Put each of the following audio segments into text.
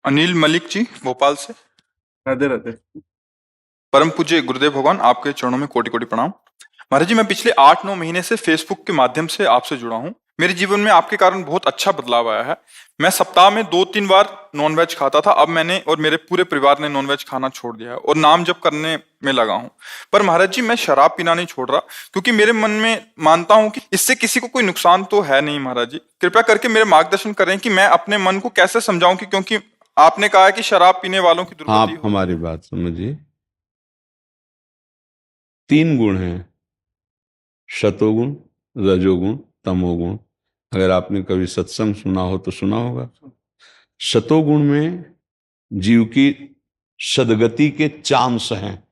अनिल मलिक जी, भोपाल से। राधे राधे। परम पूज्य गुरुदेव भगवान, आपके चरणों में कोटि कोटि प्रणाम। महाराज जी, मैं पिछले 8-9 महीने से फेसबुक के माध्यम से आपसे जुड़ा हूँ। मेरे जीवन में आपके कारण बहुत अच्छा बदलाव आया है। मैं सप्ताह में 2-3 बार नॉनवेज खाता था, अब मैंने और मेरे पूरे परिवार ने नॉनवेज खाना छोड़ दिया है और नाम जप करने में लगा हूँ। पर महाराज जी, मैं शराब पीना नहीं छोड़ रहा, क्योंकि मेरे मन में मानता हूँ कि इससे किसी को कोई नुकसान तो है नहीं। महाराज जी, कृपया करके मेरे मार्गदर्शन करें कि मैं अपने मन को कैसे समझाऊं कि क्योंकि आपने कहा है कि शराब पीने वालों की दुर्गति आप होती हमारी है। बात समझिए। 3 गुण हैं, शतोगुण, रजोगुण, तमोगुण। अगर आपने कभी सत्संग सुना हो तो सुना होगा। शतोगुण में जीव की सदगति के चांस हैं।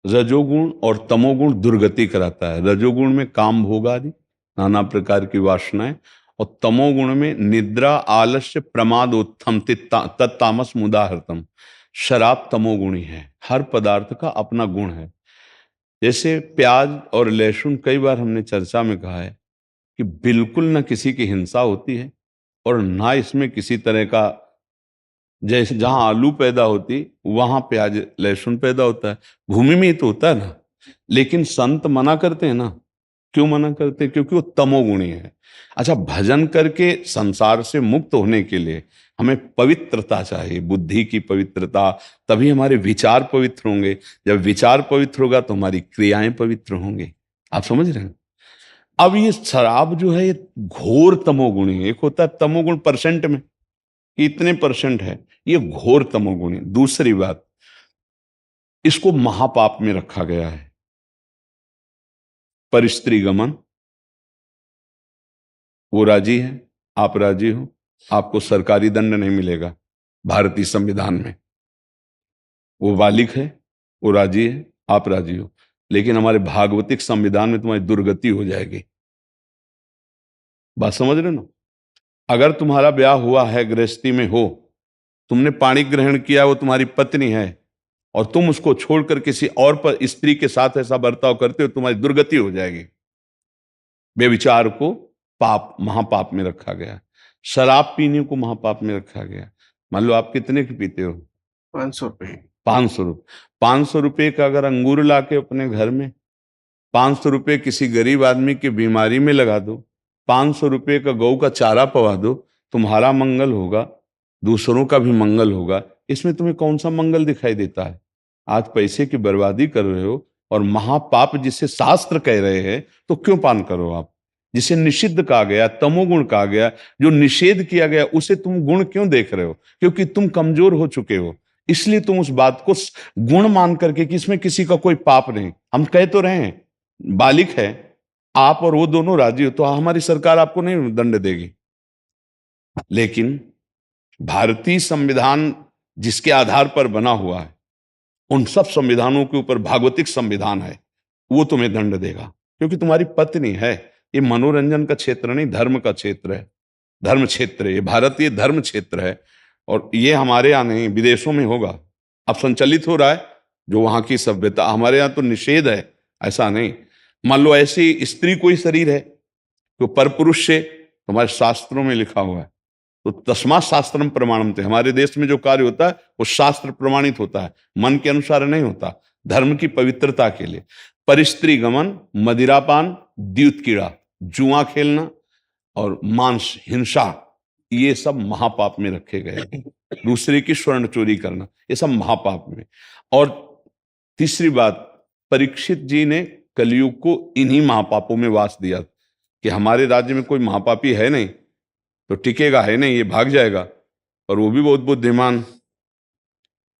रजोगुण और तमोगुण दुर्गति कराता है। रजोगुण में काम भोग आदि नाना प्रकार की वासनाएं, और तमोगुण में निद्रा, आलस्य, प्रमाद, उत्थम, तत्तामस मुदाहृतम। शराब तमोगुणी है। हर पदार्थ का अपना गुण है। जैसे प्याज और लहसुन, कई बार हमने चर्चा में कहा है कि बिल्कुल न किसी की हिंसा होती है और ना इसमें किसी तरह का, जैसे जहां आलू पैदा होती वहां प्याज लहसुन पैदा होता है, भूमि में ही तो होता है ना। लेकिन संत मना करते हैं ना। क्यों मना करते हैं? क्योंकि वो तमोगुणी है। अच्छा, भजन करके संसार से मुक्त होने के लिए हमें पवित्रता चाहिए, बुद्धि की पवित्रता। तभी हमारे विचार पवित्र होंगे। जब विचार पवित्र होगा तो हमारी क्रियाएं पवित्र होंगी। आप समझ रहे हैं? अब ये शराब जो है, ये घोर तमोगुणी है। एक होता है तमोगुण परसेंट में कि इतने परसेंट है, ये घोर तमोगुणी। दूसरी बात, इसको महापाप में रखा गया है। परस्त्री गमन, वो राजी है, आप राजी हो, आपको सरकारी दंड नहीं मिलेगा भारतीय संविधान में। वो बालिक है, वो राजी है, आप राजी हो, लेकिन हमारे भागवतिक संविधान में तुम्हारी दुर्गति हो जाएगी। बात समझ रहे हो ना? अगर तुम्हारा ब्याह हुआ है, गृहस्थी में हो, तुमने पाणी ग्रहण किया, वो तुम्हारी पत्नी है, और तुम उसको छोड़कर किसी और पर स्त्री के साथ ऐसा बर्ताव करते हो, तुम्हारी दुर्गति हो जाएगी। व्यभिचार को पाप, महापाप में रखा गया। शराब पीने को महापाप में रखा गया। मान लो आप कितने की पीते हो? 500 रुपए। 500 रुपये। 500 रुपये का अगर अंगूर ला के अपने घर में, 500 रुपये किसी गरीब आदमी की बीमारी में लगा दो, 500 रुपये का गऊ का चारा पवा दो, तुम्हारा मंगल होगा, दूसरों का भी मंगल होगा। इसमें तुम्हें कौन सा मंगल दिखाई देता है? आज पैसे की बर्बादी कर रहे हो, और महापाप जिसे शास्त्र कह रहे हैं, तो क्यों पान करो आप? जिसे निषिद्ध कहा गया, तमोगुण कहा गया, जो निषेध किया गया, उसे तुम गुण क्यों देख रहे हो? क्योंकि तुम कमजोर हो चुके हो, इसलिए तुम उस बात को गुण मान करके कि इसमें किसी का कोई पाप नहीं। हम कह तो रहे हैं, बालिक है, आप और वो दोनों राजी हो, तो हमारी सरकार आपको नहीं दंड देगी। लेकिन भारतीय संविधान जिसके आधार पर बना हुआ है, उन सब संविधानों के ऊपर भागवतिक संविधान है, वो तुम्हें दंड देगा, क्योंकि तुम्हारी पत्नी है। ये मनोरंजन का क्षेत्र नहीं, धर्म का क्षेत्र है। धर्म क्षेत्र है ये, भारतीय धर्म क्षेत्र है। और ये हमारे यहाँ नहीं, विदेशों में होगा। अब संचालित हो रहा है जो वहां की सभ्यता। हमारे यहाँ तो निषेध है, ऐसा नहीं। मान लो ऐसी स्त्री कोई शरीर है तो परपुरुष से, तुम्हारे शास्त्रों में लिखा हुआ है, तो तस्मात् शास्त्रम प्रमाणम। हमारे देश में जो कार्य होता है वो शास्त्र प्रमाणित होता है, मन के अनुसार नहीं होता, धर्म की पवित्रता के लिए। परिस्त्री गमन, मदिरापान, द्यूत कीड़ा, जुआ खेलना और मांस हिंसा, ये सब महापाप में रखे गए हैं। दूसरे की स्वर्ण चोरी करना, ये सब महापाप में। और तीसरी बात, परीक्षित जी ने कलयुग को इन्हीं महापापों में वास दिया कि हमारे राज्य में कोई महापापी है नहीं तो टिकेगा, है नहीं, ये भाग जाएगा। और वो भी बहुत बुद्धिमान।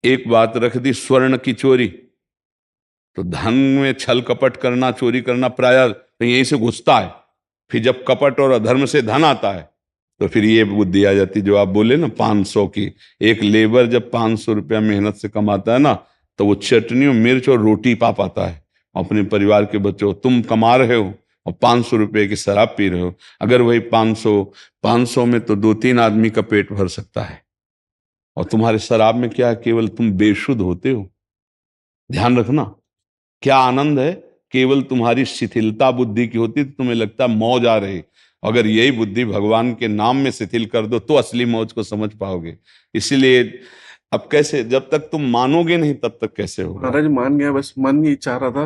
एक बात रख दी, स्वर्ण की चोरी, तो धन में छल कपट करना, चोरी करना प्रायः तो यहीं से घुसता है। फिर जब कपट और अधर्म से धन आता है तो फिर ये बुद्धि आ जाती, जो आप बोले ना 500 की। एक लेबर जब 500 रुपया मेहनत से कमाता है ना, तो वो चटनी और मिर्च और रोटी पा पाता है अपने परिवार के बच्चों। तुम कमा रहे हो और 500 रुपये की शराब पी रहे हो। अगर वही 500 में तो 2-3 आदमी का पेट भर सकता है। और तुम्हारे शराब में क्या है? केवल तुम बेशुद्ध होते हो। ध्यान रखना, क्या आनंद है। केवल तुम्हारी शिथिलता बुद्धि की होती तो तुम्हें लगता मौज आ रही। अगर यही बुद्धि भगवान के नाम में शिथिल कर दो तो असली मौज को समझ पाओगे। इसीलिए अब कैसे, जब तक तुम मानोगे नहीं तब तक कैसे होगा। महाराज मान गया, बस मन ये चाह रहा था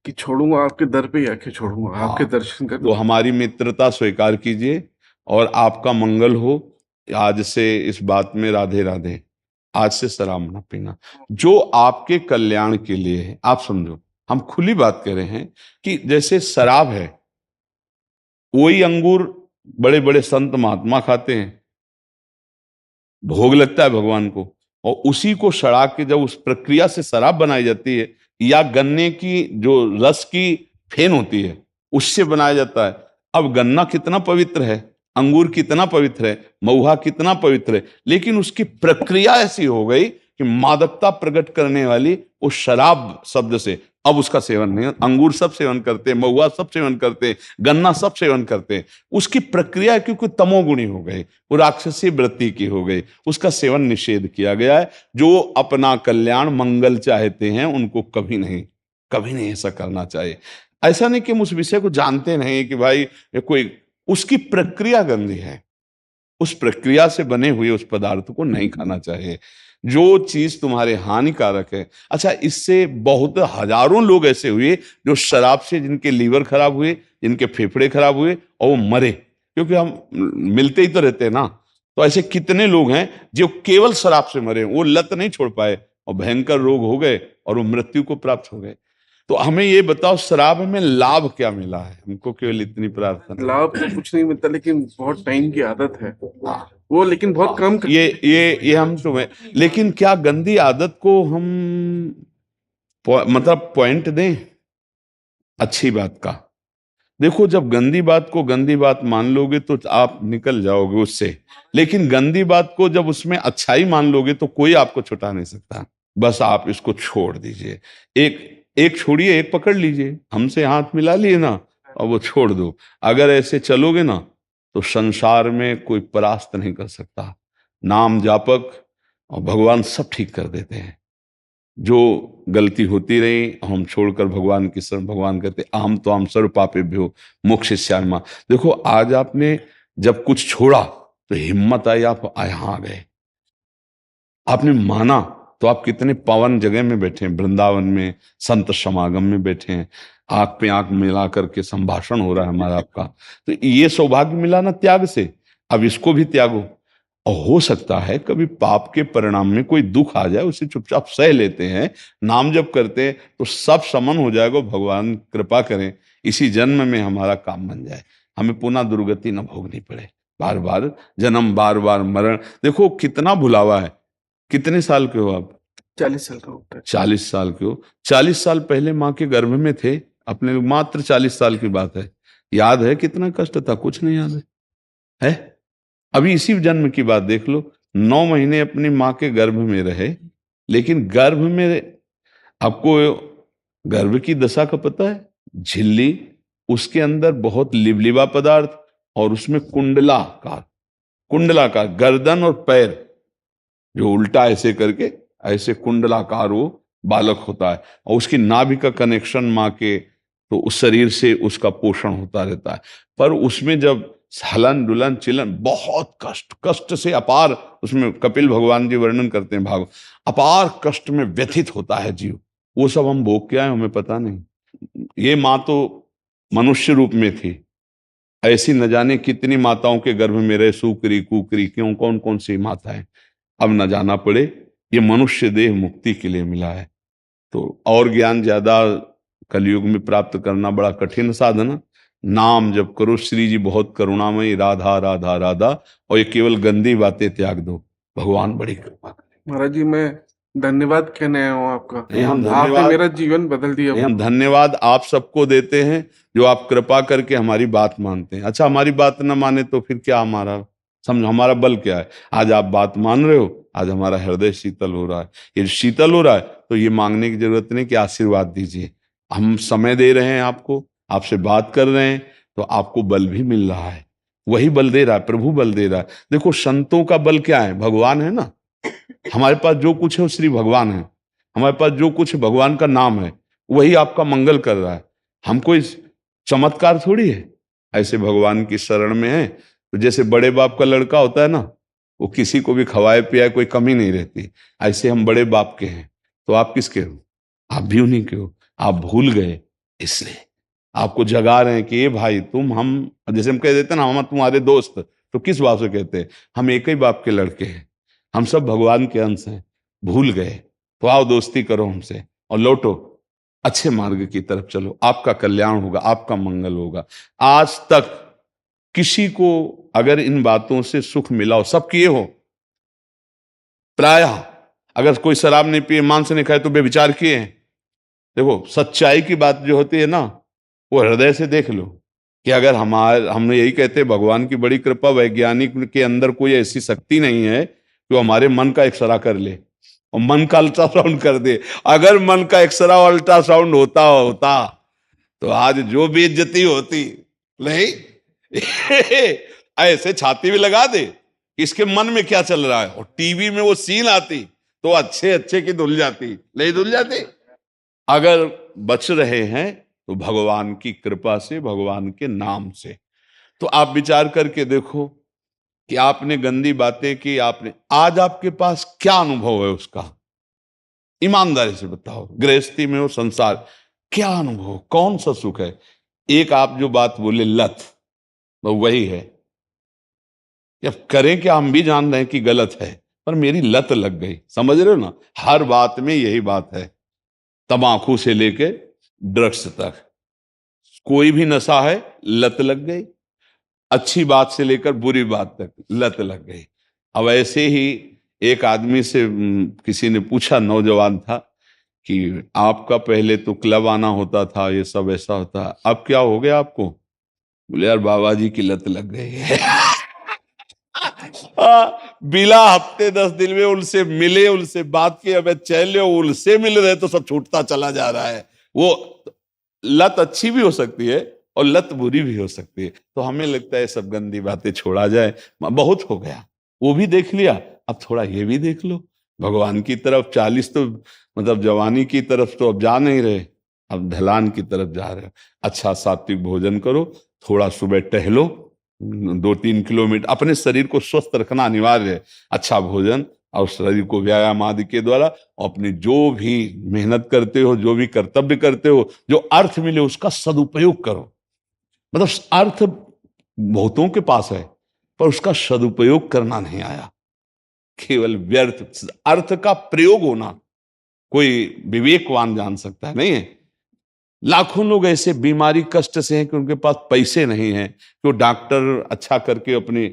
कि छोड़ूंगा, आपके दर पे ही आके छोड़ूंगा, आपके हाँ, दर्शन तो कर। हमारी मित्रता स्वीकार कीजिए और आपका मंगल हो। आज से इस बात में राधे राधे। आज से शराब ना पीना, जो आपके कल्याण के लिए है। आप समझो, हम खुली बात कर रहे हैं कि जैसे शराब है, वही अंगूर बड़े बड़े संत महात्मा खाते हैं, भोग लगता है भगवान को, और उसी को सड़ा के जब उस प्रक्रिया से शराब बनाई जाती है, या गन्ने की जो रस की फेन होती है उससे बनाया जाता है। अब गन्ना कितना पवित्र है, अंगूर कितना पवित्र है, महुआ कितना पवित्र है, लेकिन उसकी प्रक्रिया ऐसी हो गई कि मादकता प्रकट करने वाली उस शराब शब्द से अब उसका सेवन नहीं। अंगूर सब सेवन करते, महुआ सब सेवन करते, गन्ना सब सेवन करते। उसकी प्रक्रिया क्योंकि तमोगुणी हो गई, वो राक्षसी वृत्ति की हो गई, उसका सेवन निषेध किया गया है। जो अपना कल्याण मंगल चाहते हैं उनको कभी नहीं ऐसा करना चाहिए। ऐसा नहीं कि हम उस विषय को जानते नहीं कि भाई ये कोई, उसकी प्रक्रिया गंदी है, उस प्रक्रिया से बने हुए उस पदार्थ को नहीं खाना चाहिए। जो चीज तुम्हारे हानिकारक है, अच्छा, इससे बहुत हजारों लोग ऐसे हुए जो शराब से, जिनके लीवर खराब हुए, जिनके फेफड़े खराब हुए और वो मरे, क्योंकि हम मिलते ही तो रहते हैं ना। तो ऐसे कितने लोग हैं जो केवल शराब से मरे, वो लत नहीं छोड़ पाए और भयंकर रोग हो गए और वो मृत्यु को प्राप्त हो गए। तो हमें ये बताओ, शराब में लाभ क्या मिला है हमको? केवल इतनी प्रार्थना। लाभ तो कुछ नहीं मिलता, लेकिन बहुत टाइम की आदत है वो, लेकिन बहुत कम ये हम तुम्हें, लेकिन क्या गंदी आदत को हम मतलब पॉइंट दें अच्छी बात का? देखो, जब गंदी बात को गंदी बात मान लोगे तो आप निकल जाओगे उससे, लेकिन गंदी बात को जब उसमें अच्छाई मान लोगे तो कोई आपको छुटा नहीं सकता। बस आप इसको छोड़ दीजिए, एक एक छोड़िए, एक पकड़ लीजिए, हमसे हाथ मिला लिए ना और वो छोड़ दो। अगर ऐसे चलोगे ना तो संसार में कोई परास्त नहीं कर सकता। नाम जापक और भगवान सब ठीक कर देते हैं। जो गलती होती रही हम छोड़कर भगवान की शरण, भगवान कहते अहम तो हम सर्व पापेभ्यो मोक्षयिष्यामि मां। देखो, आज आपने जब कुछ छोड़ा तो हिम्मत आई, आप यहाँ आ गए, आपने माना, तो आप कितने पावन जगह में बैठे हैं, वृंदावन में संत समागम में बैठे हैं, आंख पे आंख मिला करके संभाषण हो रहा है हमारा आपका। तो ये सौभाग्य मिला ना त्याग से, अब इसको भी त्यागो। और हो सकता है कभी पाप के परिणाम में कोई दुख आ जाए, उसे चुपचाप सह लेते हैं, नाम जप करते हैं तो सब समन हो जाएगा। भगवान कृपा करें इसी जन्म में हमारा काम बन जाए, हमें पुनः दुर्गति न भोगनी पड़े, बार बार जन्म, बार बार मरण। देखो कितना भुलावा है। कितने साल के हो आप? 40 साल का होता है। 40 साल के हो। 40 साल पहले माँ के गर्भ में थे अपने, मात्र 40 साल की बात है। याद है कितना कष्ट था? कुछ नहीं याद है? अभी इसी जन्म की बात देख लो, 9 महीने अपनी माँ के गर्भ में रहे, लेकिन गर्भ में आपको गर्भ की दशा का पता है? झिल्ली, उसके अंदर बहुत लिबलिबा पदार्थ, और उसमें कुंडलाकार गर्दन और पैर जो उल्टा ऐसे करके ऐसे कुंडलाकार वो बालक होता है, और उसकी नाभि का कनेक्शन माँ के तो उस शरीर से उसका पोषण होता रहता है। पर उसमें जब हलन डुलन चिलन, बहुत कष्ट से अपार, उसमें कपिल भगवान जी वर्णन करते हैं भाग, अपार कष्ट में व्यथित होता है जीव। वो सब हम भोग के आए, हमें पता नहीं। ये माँ तो मनुष्य रूप में थी, ऐसी न जाने कितनी माताओं के गर्भ में रहे, सुकरी कुकरी क्यों, कौन कौन सी माताएं, अब न जाना पड़े। ये मनुष्य देह मुक्ति के लिए मिला है। तो और ज्ञान ज्यादा कलयुग में प्राप्त करना बड़ा कठिन साधन है। नाम जप करो, श्री जी बहुत करुणामयी, राधा राधा राधा, और ये केवल गंदी बातें त्याग दो, भगवान बड़ी कृपा करें। महाराज जी, मैं धन्यवाद कहने आया हूँ आपका। नहीं, हम आपने धन्यवाद, मेरा जीवन बदल दिया। हम धन्यवाद आप सबको देते हैं जो आप कृपा करके हमारी बात मानते हैं। अच्छा, हमारी बात न माने तो फिर क्या हमारा, समझो हमारा बल क्या है? आज आप बात मान रहे हो, आज हमारा हृदय शीतल हो रहा है। ये शीतल हो रहा है तो ये मांगने की जरूरत नहीं कि आशीर्वाद दीजिए। हम समय दे रहे हैं आपको, आपसे बात कर रहे हैं, तो आपको बल भी मिल रहा है। वही बल दे रहा है, प्रभु बल दे रहा है। देखो, संतों का बल क्या है? भगवान है ना। हमारे पास जो कुछ है वो श्री भगवान है, हमारे पास जो कुछ भगवान का नाम है, वही आपका मंगल कर रहा है। हम कोई चमत्कार थोड़ी है, ऐसे भगवान की शरण में है। तो जैसे बड़े बाप का लड़का होता है ना, वो किसी को भी खवाए पियाए कोई कमी नहीं रहती, ऐसे हम बड़े बाप के हैं। तो आप किसके हो? आप भी उन्हीं के हो। आप भूल गए, इसलिए आपको जगा रहे हैं कि ये भाई तुम हम, जैसे हम कह देते हैं ना हम तुम्हारे दोस्त, तो किस बात से कहते हैं? हम एक ही बाप के लड़के हैं, हम सब भगवान के अंश हैं। भूल गए तो आओ दोस्ती करो हमसे और लौटो, अच्छे मार्ग की तरफ चलो, आपका कल्याण होगा, आपका मंगल होगा। आज तक किसी को अगर इन बातों से सुख मिला हो, सब किए हो प्रायः, अगर कोई शराब नहीं पिए, मांस नहीं खाए तो बेविचार किए हैं। देखो सच्चाई की बात जो होती है ना, वो हृदय से देख लो कि अगर हम यही कहते हैं भगवान की बड़ी कृपा, वैज्ञानिक के अंदर कोई ऐसी शक्ति नहीं है कि वो हमारे मन का एक्सरा कर ले और मन का अल्ट्रासाउंड कर दे। अगर मन का एक्सरा और अल्ट्रासाउंड होता तो आज जो बेइज्जती होती नहीं ऐसे छाती भी लगा दे कि इसके मन में क्या चल रहा है, और टीवी में वो सीन आती तो अच्छे अच्छे की धुल जाती, नहीं धुल जाती। अगर बच रहे हैं तो भगवान की कृपा से, भगवान के नाम से। तो आप विचार करके देखो कि आपने गंदी बातें की, आपने, आज आपके पास क्या अनुभव है उसका? ईमानदारी से बताओ, गृहस्थी में हो, संसार, क्या अनुभव, कौन सा सुख है? एक आप जो बात बोले लत, वो वही है। अब करें क्या, हम भी जान रहे हैं कि गलत है, पर मेरी लत लग गई, समझ रहे हो ना? हर बात में यही बात है, तम्बाकू से लेके ड्रग्स तक, कोई भी नशा है, लत लग गई। अच्छी बात से लेकर बुरी बात तक लत लग गई। अब ऐसे ही एक आदमी से किसी ने पूछा, नौजवान था, कि आपका पहले तो क्लब आना होता था, ये सब ऐसा होता, अब क्या हो गया आपको? बोले यार बाबा जी की लत लग गई है। बिला हफ्ते 10 दिन में उनसे मिले, उनसे बात की, अब चले उनसे मिल रहे तो सब छूटता चला जा रहा है। वो लत अच्छी भी हो सकती है और लत बुरी भी हो सकती है। तो हमें लगता है सब गंदी बातें छोड़ा जाए, बहुत हो गया, वो भी देख लिया, अब थोड़ा ये भी देख लो भगवान की तरफ। 40 तो मतलब जवानी की तरफ तो अब जा नहीं रहे, अब ढलान की तरफ जा रहे हो। अच्छा सात्विक भोजन करो, थोड़ा सुबह टहलो, 2-3 किलोमीटर, अपने शरीर को स्वस्थ रखना अनिवार्य है। अच्छा भोजन और शरीर को व्यायाम आदि के द्वारा, अपनी जो भी मेहनत करते हो, जो भी कर्तव्य करते हो, जो अर्थ मिले उसका सदुपयोग करो। मतलब अर्थ बहुतों के पास है पर उसका सदुपयोग करना नहीं आया, केवल व्यर्थ। अर्थ का प्रयोग होना कोई विवेकवान जान सकता है, नहीं है। लाखों लोग ऐसे बीमारी कष्ट से हैं कि उनके पास पैसे नहीं हैं कि वो डॉक्टर अच्छा करके अपनी,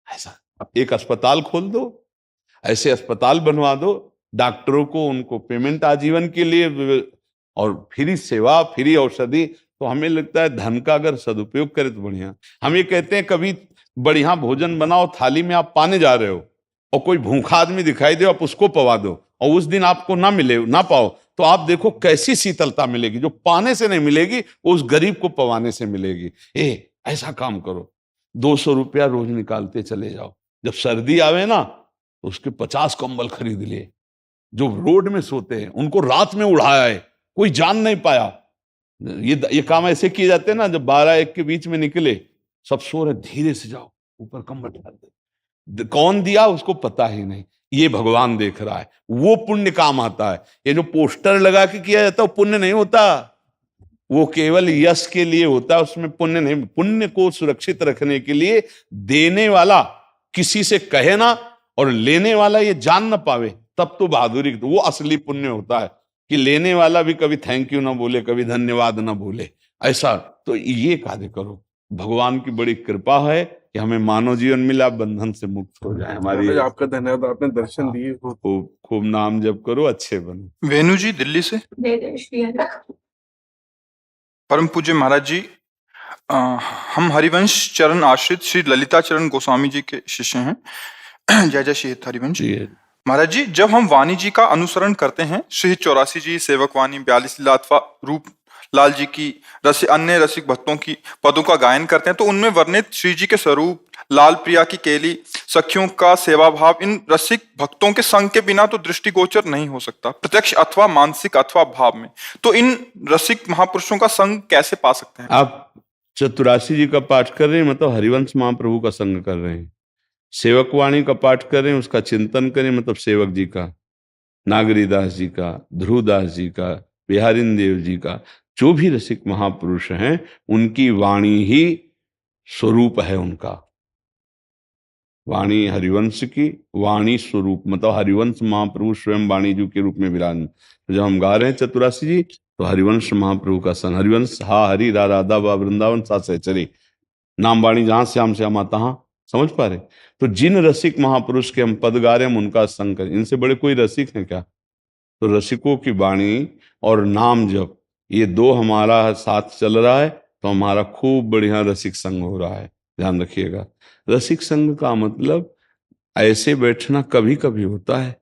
ऐसा एक अस्पताल खोल दो, ऐसे अस्पताल बनवा दो, डॉक्टरों को उनको पेमेंट आजीवन के लिए, और फ्री सेवा, फ्री औषधि। तो हमें लगता है धन का अगर सदुपयोग करें तो बढ़िया। हम ये कहते हैं कभी बढ़िया भोजन बनाओ, थाली में आप पाने जा रहे हो और कोई भूखा आदमी दिखाई दे, आप उसको पवा दो, और उस दिन आपको ना मिले, ना पाओ, तो आप देखो कैसी शीतलता मिलेगी, जो पाने से नहीं मिलेगी वो उस गरीब को पवाने से मिलेगी। ऐसा काम करो, 200 रुपया रोज निकालते चले जाओ। जब सर्दी आवे ना तो उसके 50 कंबल खरीद लिए। जो रोड में सोते हैं उनको रात में उड़ाया है, कोई जान नहीं पाया। ये काम ऐसे किए जाते हैं ना, जब 12-1 के बीच में निकले, सब सो रहे, धीरे से जाओ, ऊपर कंबल डाल दे, कौन दिया उसको पता ही नहीं, ये भगवान देख रहा है, वो पुण्य काम आता है। ये जो पोस्टर लगा के किया जाता है वो पुण्य नहीं होता, वो केवल यश के लिए होता है, उसमें पुण्य नहीं। पुण्य को सुरक्षित रखने के लिए देने वाला किसी से कहे ना और लेने वाला ये जान ना पावे, तब तो बहादुरी, वो असली पुण्य होता है कि लेने वाला भी कभी थैंक यू ना बोले, कभी धन्यवाद ना बोले। ऐसा तो ये कार्य करो। भगवान की बड़ी कृपा है कि हमें मानव जीवन मिला, बंधन से मुक्त हो जाए हमारी। आपका धन्यवाद, आपने दर्शन दिए। खूब खूब नाम जप करो, अच्छे बनो। वेणु जी दिल्ली से। परम पूज्य महाराज जी, हम हरिवंश चरण आश्रित श्री ललिता चरण गोस्वामी जी के शिष्य हैं। जय जय श्री हरिवंश महाराज जी। जब हम वाणी जी का अनुसरण करते हैं, श्री 84 जी, सेवक वाणी, 42 लीला अथवा रूप लाल जी की अन्य रसिक भक्तों की पदों का गायन करते हैं, तो उनमें वर्णित श्री जी के स्वरूप, लाल प्रिया की केली, सखियों का सेवा भाव, इन रसिक भक्तों के संग के बिना तो दृष्टिगोचर नहीं हो सकता, प्रत्यक्ष अथवा मानसिक अथवा भाव में। तो इन रसिक महापुरुषों का संग कैसे पा सकते हैं? आप चतुरासी जी का पाठ कर रहे हैं, मतलब हरिवंश महाप्रभु का संग कर रहे हैं। सेवक वाणी का पाठ कर रहे हैं, उसका चिंतन करें, मतलब सेवक जी का, नागरीदास जी का, ध्रुवदास जी का, बिहारिन देव जी का, जो भी रसिक महापुरुष हैं उनकी वाणी ही स्वरूप है उनका। वाणी हरिवंश की वाणी स्वरूप, मतलब हरिवंश महाप्रभु स्वयं वाणी जी के रूप में विराजमान। तो जब हम गा रहे हैं चतुरासी जी, तो हरिवंश महाप्रभु का सन, हरिवंश हा हरि रा राधा बा वृंदावन सा सहचरी, नाम वाणी जहां श्याम श्यामा तहां, समझ पा रहे? तो जिन रसिक महापुरुष के हम पद गा रहे हैं हम उनका संग करें। इनसे बड़े कोई रसिक हैं क्या? तो रसिकों की वाणी और नाम जप, ये दो हमारा साथ चल रहा है तो हमारा खूब बढ़िया रसिक संग हो रहा है। ध्यान रखिएगा, रसिक संग का मतलब ऐसे बैठना कभी कभी होता है,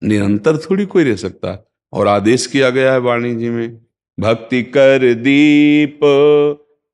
निरंतर थोड़ी कोई रह सकता है। और आदेश किया गया है वाणी जी में, भक्ति कर दीप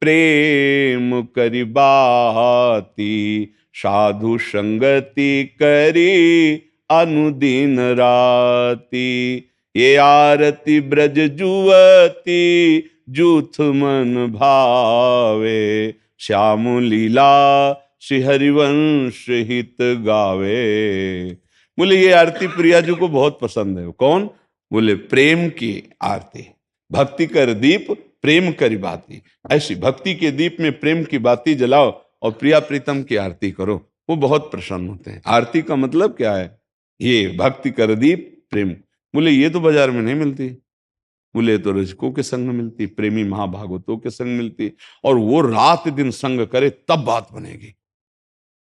प्रेम करि बाती, साधु संगति करी अनुदिन राती, ये आरती ब्रज जुवती जूथ मन भावे, श्याम लीला श्री हरिवंश हित गावे। बोले ये आरती प्रिया जी को बहुत पसंद है। कौन? बोले प्रेम की आरती, भक्ति कर दीप प्रेम करी बाती। ऐसी भक्ति के दीप में प्रेम की बाती जलाओ और प्रिया प्रीतम की आरती करो, वो बहुत प्रसन्न होते हैं। आरती का मतलब क्या है? ये भक्ति कर दीप प्रेम। बोले ये तो बाजार में नहीं मिलती। बोले तो रजकों के संग मिलती, प्रेमी महाभागवतों के संग मिलती, और वो रात दिन संग करे तब बात बनेगी।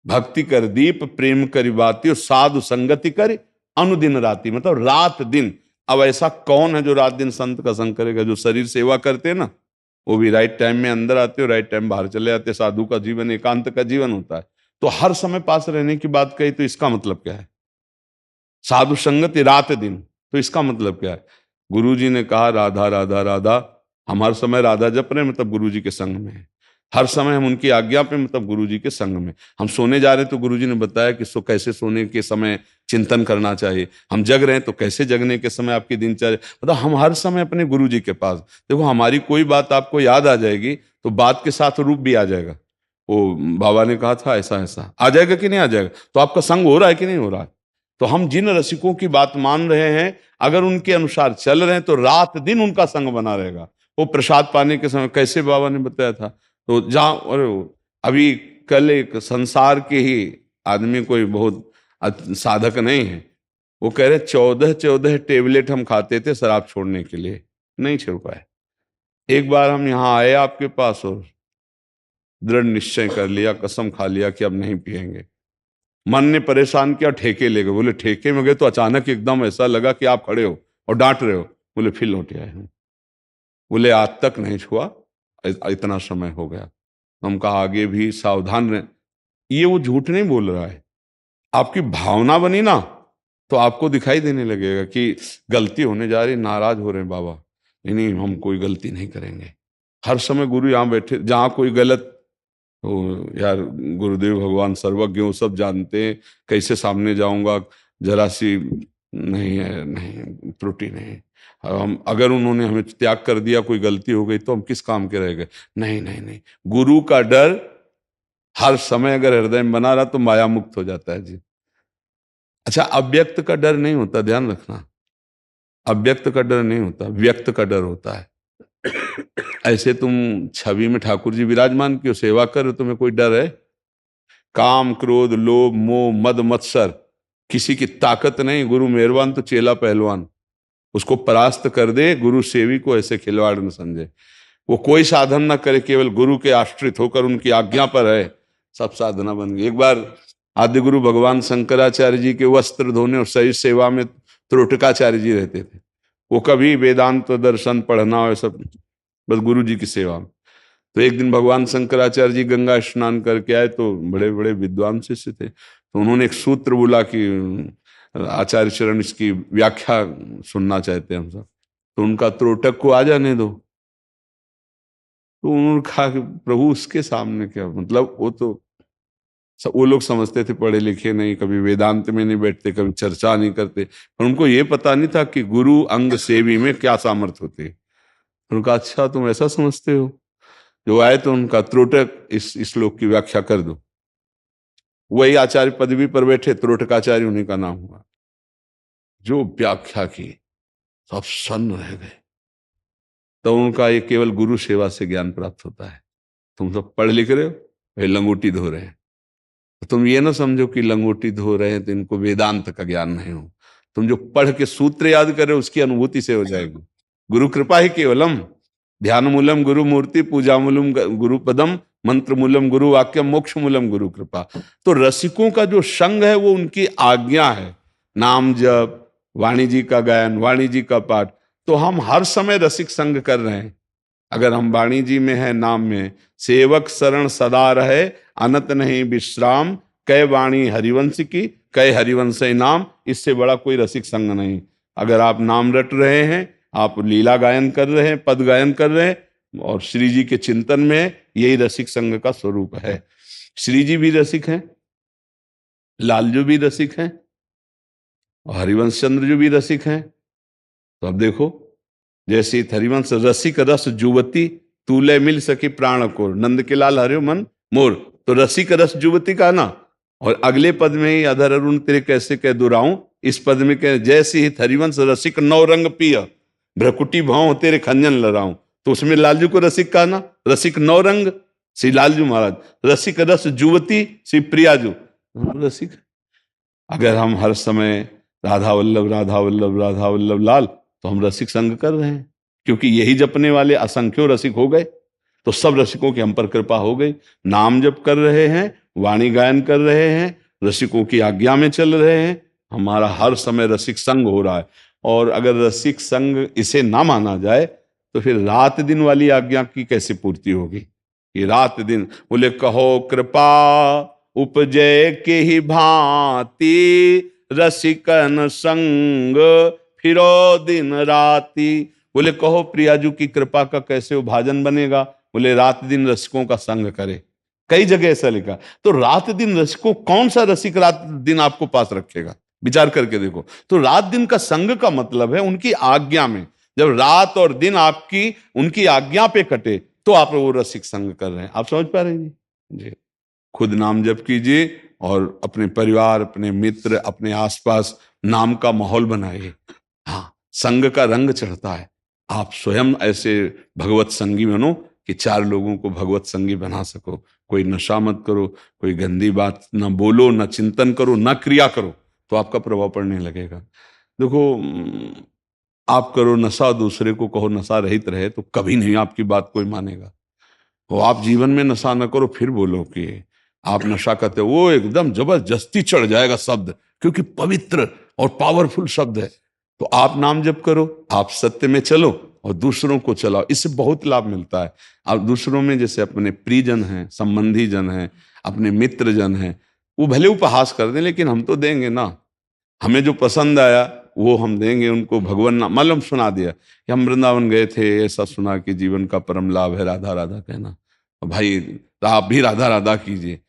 भक्ति कर दीप प्रेम करी बाती और साधु संगति करे अनुदिन राती, मतलब रात दिन। अब ऐसा कौन है जो रात दिन संत का संग करेगा? जो शरीर सेवा करते हैं ना, वो भी राइट टाइम में अंदर आते हो, राइट टाइम बाहर चले जाते। साधु का जीवन एकांत का जीवन होता है। तो हर समय पास रहने की बात कही तो इसका मतलब क्या है? साधु संगति रात दिन, तो इसका मतलब क्या है? गुरु जी ने कहा राधा राधा राधा, हम हर समय राधा जप रहे हैं, मतलब गुरु जी के संग में है। हर समय हम उनकी आज्ञा पे, मतलब गुरु जी के संग में। हम सोने जा रहे हैं तो गुरु जी ने बताया कि कैसे सोने के समय चिंतन करना चाहिए। हम जग रहे हैं तो कैसे जगने के समय आपकी दिनचर्या, मतलब हम हर समय अपने गुरु जी के पास। देखो हमारी कोई बात आपको याद आ जाएगी तो बात के साथ रूप भी आ जाएगा। वो बाबा ने कहा था ऐसा ऐसा, आ जाएगा कि नहीं आ जाएगा? तो आपका संग हो रहा है कि नहीं हो रहा है? तो हम जिन रसिकों की बात मान रहे हैं, अगर उनके अनुसार चल रहे हैं तो रात दिन उनका संग बना रहेगा। वो प्रसाद पाने के समय कैसे बाबा ने बताया था, तो जहाँ, अरे अभी कल एक संसार के ही आदमी, कोई बहुत साधक नहीं है, वो कह रहे 14 टेबलेट हम खाते थे शराब छोड़ने के लिए, नहीं छोड़ पाए। एक बार हम यहाँ आए आपके पास और दृढ़ निश्चय कर लिया, कसम खा लिया कि अब नहीं पिएंगे। मन ने परेशान किया, ठेके ले गए। बोले ठेके में गए तो अचानक एकदम ऐसा लगा कि आप खड़े हो और डांट रहे हो। बोले फिर लौट आए हैं। बोले आज तक नहीं छुआ, इतना समय हो गया। हम कहा आगे भी सावधान रहे। ये वो झूठ नहीं बोल रहा है, आपकी भावना बनी ना तो आपको दिखाई देने लगेगा कि गलती होने जा रही, नाराज हो रहे हैं बाबा। नहीं नहीं, हम कोई गलती नहीं करेंगे। हर समय गुरु यहाँ बैठे, जहाँ कोई गलत तो यार गुरुदेव भगवान सर्वज्ञ, वो सब जानते हैं, कैसे सामने जाऊंगा, जरा सी नहीं है, नहीं त्रुटि नहीं। हम अगर उन्होंने हमें त्याग कर दिया, कोई गलती हो गई तो हम किस काम के रह गए? नहीं नहीं नहीं, गुरु का डर हर समय अगर हृदय में बना रहा तो माया मुक्त हो जाता है जी। अच्छा, अव्यक्त का डर नहीं होता, ध्यान रखना। अव्यक्त का डर नहीं होता, व्यक्त का डर होता है। ऐसे तुम छवि में ठाकुर जी विराजमान की हो, सेवा कर रहे हो, तुम्हें कोई डर है? काम क्रोध लोभ मोह मद मत्सर, किसी की ताकत नहीं। गुरु मेहरबान तो चेला पहलवान, उसको परास्त कर दे। गुरु सेवी को ऐसे खिलवाड़ न समझे। वो कोई साधन ना करे, केवल गुरु के आश्रित होकर उनकी आज्ञा पर है, सब साधना बन गई। एक बार आदि गुरु भगवान शंकराचार्य जी के वस्त्र धोने और सही सेवा में त्रोटकाचार्य जी रहते थे। वो कभी वेदांत दर्शन पढ़ना और सब, बस गुरु जी की सेवा में। तो एक दिन भगवान शंकराचार्य जी गंगा स्नान करके आए, तो बड़े बड़े विद्वान शिष्य थे, तो उन्होंने एक सूत्र बोला कि आचार्य चरण इसकी व्याख्या सुनना चाहते हैं हम सब। तो उनका त्रोटक को आ जाने दो। तो उन्होंने कहा कि प्रभु उसके सामने क्या, मतलब वो तो वो लोग समझते थे पढ़े लिखे नहीं, कभी वेदांत में नहीं बैठते, कभी चर्चा नहीं करते, पर उनको ये पता नहीं था कि गुरु अंग सेवी में क्या सामर्थ्य होती है। उनका अच्छा तुम ऐसा समझते हो? जो आए तो उनका त्रोटक इस श्लोक की व्याख्या कर दो। वही आचार्य पदवी पर बैठे, त्रोटकाचार्य उन्हीं का नाम हुआ। जो व्याख्या की सब सन्न रह गए। तो उनका ये केवल गुरु सेवा से ज्ञान प्राप्त होता है। तुम सब पढ़ लिख रहे हो, वे लंगोटी धो रहे हैं, तो तुम ये ना समझो कि लंगोटी धो रहे हैं तो इनको वेदांत का ज्ञान नहीं हो। तुम जो पढ़ के सूत्र याद कर रहे हो उसकी अनुभूति से हो जाएगी। गुरु कृपा ही केवलम, ध्यान मूलम गुरु मूर्ति, पूजा मूलम गुरु पदम, मंत्र मूलम गुरु वाक्यम, मोक्ष मूलम गुरु कृपा। तो रसिकों का जो संग है वो उनकी आज्ञा है। नाम जप, वाणी जी का गायन, वाणी जी का पाठ, तो हम हर समय रसिक संग कर रहे हैं। अगर हम वाणी जी में है, नाम में, सेवक शरण सदा रहे, अनत नहीं विश्राम, कै वाणी हरिवंश की, कै हरिवंश नाम, इससे बड़ा कोई रसिक संग नहीं। अगर आप नाम रट रहे हैं, आप लीला गायन कर रहे हैं, पद गायन कर रहे हैं और श्री जी के चिंतन में, यही रसिक संग का स्वरूप है। श्री जी भी रसिक हैं, लालजू भी रसिक हैं और हरिवंश चंद्र जी भी रसिक हैं। तो अब देखो, जैसे हरिवंश रसिक रस जुवती, तूले मिल सके प्राण को, नंद के लाल हरियो मन मोर, तो रसिक रस जुवती का ना। और अगले पद में ही अधर अरुण तेरे कैसे कह दुराऊं, इस पद में कह जैसे ही हरिवंश रसिक नौ रंग पिय, भ्रकुटी भाव तेरे खंजन लड़ाऊं, तो उसमें लालजू को रसिक का ना, रसिक नौ रंग श्री लालजू महाराज, रसिक रस जुवती श्री प्रियाजू रसिक। अगर हम हर समय राधा वल्लभ राधा वल्लभ राधा वल्लभ लाल, तो हम रसिक संग कर रहे हैं, क्योंकि यही जपने वाले असंख्यों रसिक हो गए। तो सब रसिकों की हम पर कृपा हो गई। नाम जप कर रहे हैं, वाणी गायन कर रहे हैं, रसिकों की आज्ञा में चल रहे हैं, हमारा हर समय रसिक संग हो रहा है। और अगर रसिक संग इसे ना माना जाए तो फिर रात दिन वाली आज्ञा की कैसे पूर्ति होगी? ये रात दिन बोले कहो कृपा उपजय के ही भांति, रसिकन संग फिरो दिन राती। बोले कहो प्रियाजू की कृपा का कैसे वो भाजन बनेगा? बोले रात दिन रसिकों का संग करे। कई जगह ऐसा लिखा। तो रात दिन रसिकों, कौन सा रसिक रात दिन आपको पास रखेगा? विचार करके देखो। तो रात दिन का संग का मतलब है उनकी आज्ञा में। जब रात और दिन आपकी उनकी आज्ञा पे कटे तो आप वो रसिक संग कर रहे हैं। आप समझ पा रहे हैं जी? खुद नाम जप कीजिए और अपने परिवार, अपने मित्र, अपने आसपास नाम का माहौल बनाइए। हाँ, संग का रंग चढ़ता है। आप स्वयं ऐसे भगवत संगी बनो कि चार लोगों को भगवत संगी बना सको। कोई नशा मत करो, कोई गंदी बात ना बोलो, ना चिंतन करो, ना क्रिया करो, तो आपका प्रभाव पड़ने लगेगा। देखो, आप करो नशा, दूसरे को कहो नशा रहित रहे, तो कभी नहीं आपकी बात कोई मानेगा। वो आप जीवन में नशा न करो, फिर बोलो कि आप नशा करते हो, वो एकदम जबरदस्ती चढ़ जाएगा शब्द, क्योंकि पवित्र और पावरफुल शब्द है। तो आप नाम जप करो, आप सत्य में चलो और दूसरों को चलाओ, इससे बहुत लाभ मिलता है। आप दूसरों में, जैसे अपने प्रियजन हैं, संबंधी जन हैं, अपने मित्र जन हैं, वो भले उपहास कर दें, लेकिन हम तो देंगे ना। हमें जो पसंद आया वो हम देंगे उनको। भगवान नाम मालूम सुना दिया कि हम वृंदावन गए थे, ऐसा सुना कि जीवन का परम लाभ है राधा राधा कहना, भाई आप भी राधा राधा कीजिए।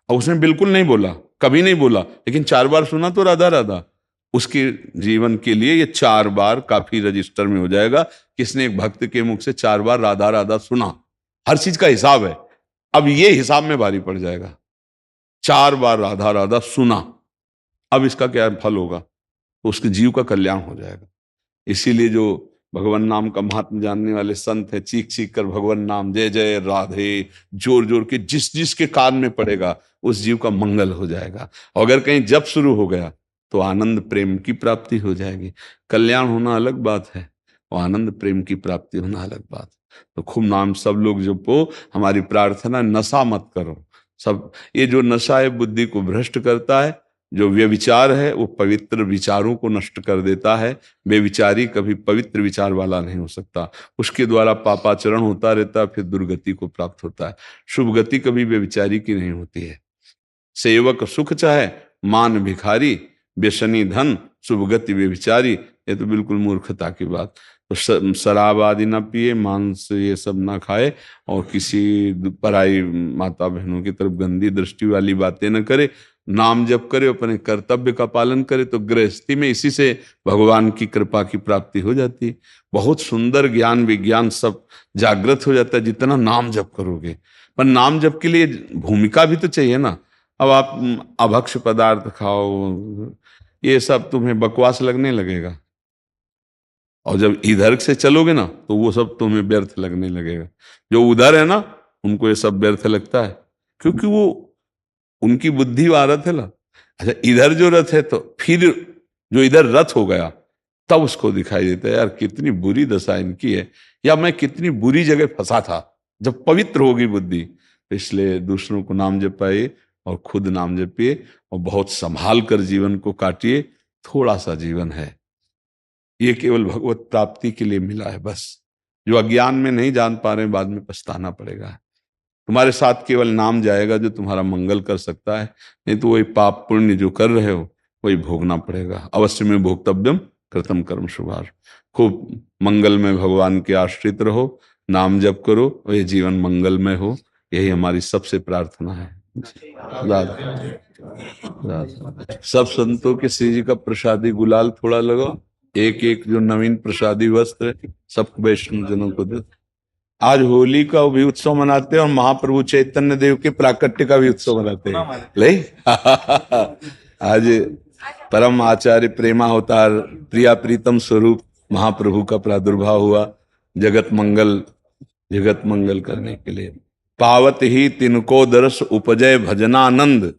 और उसने बिल्कुल नहीं बोला, कभी नहीं बोला, लेकिन 4 बार सुना तो राधा राधा। उसके जीवन के लिए ये 4 बार काफी रजिस्टर में हो जाएगा। किसने एक भक्त के मुख से 4 बार राधा राधा सुना, हर चीज का हिसाब है। अब ये हिसाब में भारी पड़ जाएगा। 4 बार राधा राधा सुना, अब इसका क्या फल होगा? तो उसके जीव का कल्याण हो जाएगा। इसीलिए जो भगवान नाम का महात्म जानने वाले संत है, चीख चीख कर भगवान नाम जय जय राधे जोर जोर के जिस जिसके कान में पड़ेगा उस जीव का मंगल हो जाएगा। और अगर कहीं जप शुरू हो गया तो आनंद प्रेम की प्राप्ति हो जाएगी। कल्याण होना अलग बात है और आनंद प्रेम की प्राप्ति होना अलग बात है। तो खूब नाम सब लोग जपो। हमारी प्रार्थना, नशा मत करो। सब ये जो नशा है बुद्धि को भ्रष्ट करता है। जो व्यभिचार है वो पवित्र विचारों को नष्ट कर देता है। व्यभिचारी कभी पवित्र विचार वाला नहीं हो सकता। उसके द्वारा पापाचरण होता रहता है, फिर दुर्गति को प्राप्त होता है। शुभ गति कभी व्यभिचारी की नहीं होती है। सेवक सुख चाहे मान भिखारी, व्यसनी धन शुभ गति व्यभिचारी। ये तो बिल्कुल मूर्खता की बात। तो शराब आदि ना पिए, मांस ये सब ना खाए और किसी पराई माता बहनों की तरफ गंदी दृष्टि वाली बातें न करे। नाम जप करे, अपने कर्तव्य का पालन करे, तो गृहस्थी में इसी से भगवान की कृपा की प्राप्ति हो जाती है। बहुत सुंदर ज्ञान विज्ञान सब जागृत हो जाता है जितना नाम जप करोगे। पर नाम जप के लिए भूमिका भी तो चाहिए ना। अब आप अभक्ष पदार्थ खाओ, ये सब तुम्हें बकवास लगने लगेगा, और जब इधर से चलोगे ना तो वो सब तुम्हें व्यर्थ लगने लगेगा। जो उधर है ना उनको ये सब व्यर्थ लगता है, क्योंकि वो उनकी बुद्धि वहां रथ है ना। अच्छा, इधर जो रथ है, तो फिर जो इधर रथ हो गया तब उसको दिखाई देता है, यार कितनी बुरी दशा इनकी है, या मैं कितनी बुरी जगह फंसा था। जब पवित्र होगी बुद्धि, तो इसलिए दूसरों को नाम जपाइए और खुद नाम जपिए, और बहुत संभाल कर जीवन को काटिए। थोड़ा सा जीवन है, ये केवल भगवत प्राप्ति के लिए मिला है बस। जो अज्ञान में नहीं जान पा रहे, बाद में पछताना पड़ेगा। तुम्हारे साथ केवल नाम जाएगा जो तुम्हारा मंगल कर सकता है, नहीं तो वही पाप पुण्य जो कर रहे हो वही भोगना पड़ेगा। अवश्य में भोक्तव्यम कृतम कर्म शुभार। खूब मंगल में भगवान के आश्रित रहो, नाम जप करो, और ये जीवन मंगलमय हो, यही हमारी सबसे प्रार्थना है। सब संतों के श्री जी का प्रसादी गुलाल थोड़ा लगाओ, एक एक जो नवीन प्रसादी वस्त्र सब वैष्णव जनों को दे। आज होली का भी उत्सव मनाते हैं और महाप्रभु चैतन्य देव के प्राकट्य का भी उत्सव मनाते हैं। ले आज परम आचार्य प्रेमावतार प्रिया प्रीतम स्वरूप महाप्रभु का प्रादुर्भाव हुआ जगत मंगल करने के लिए। पावत ही तिनको दरस उपजय भजनानंद,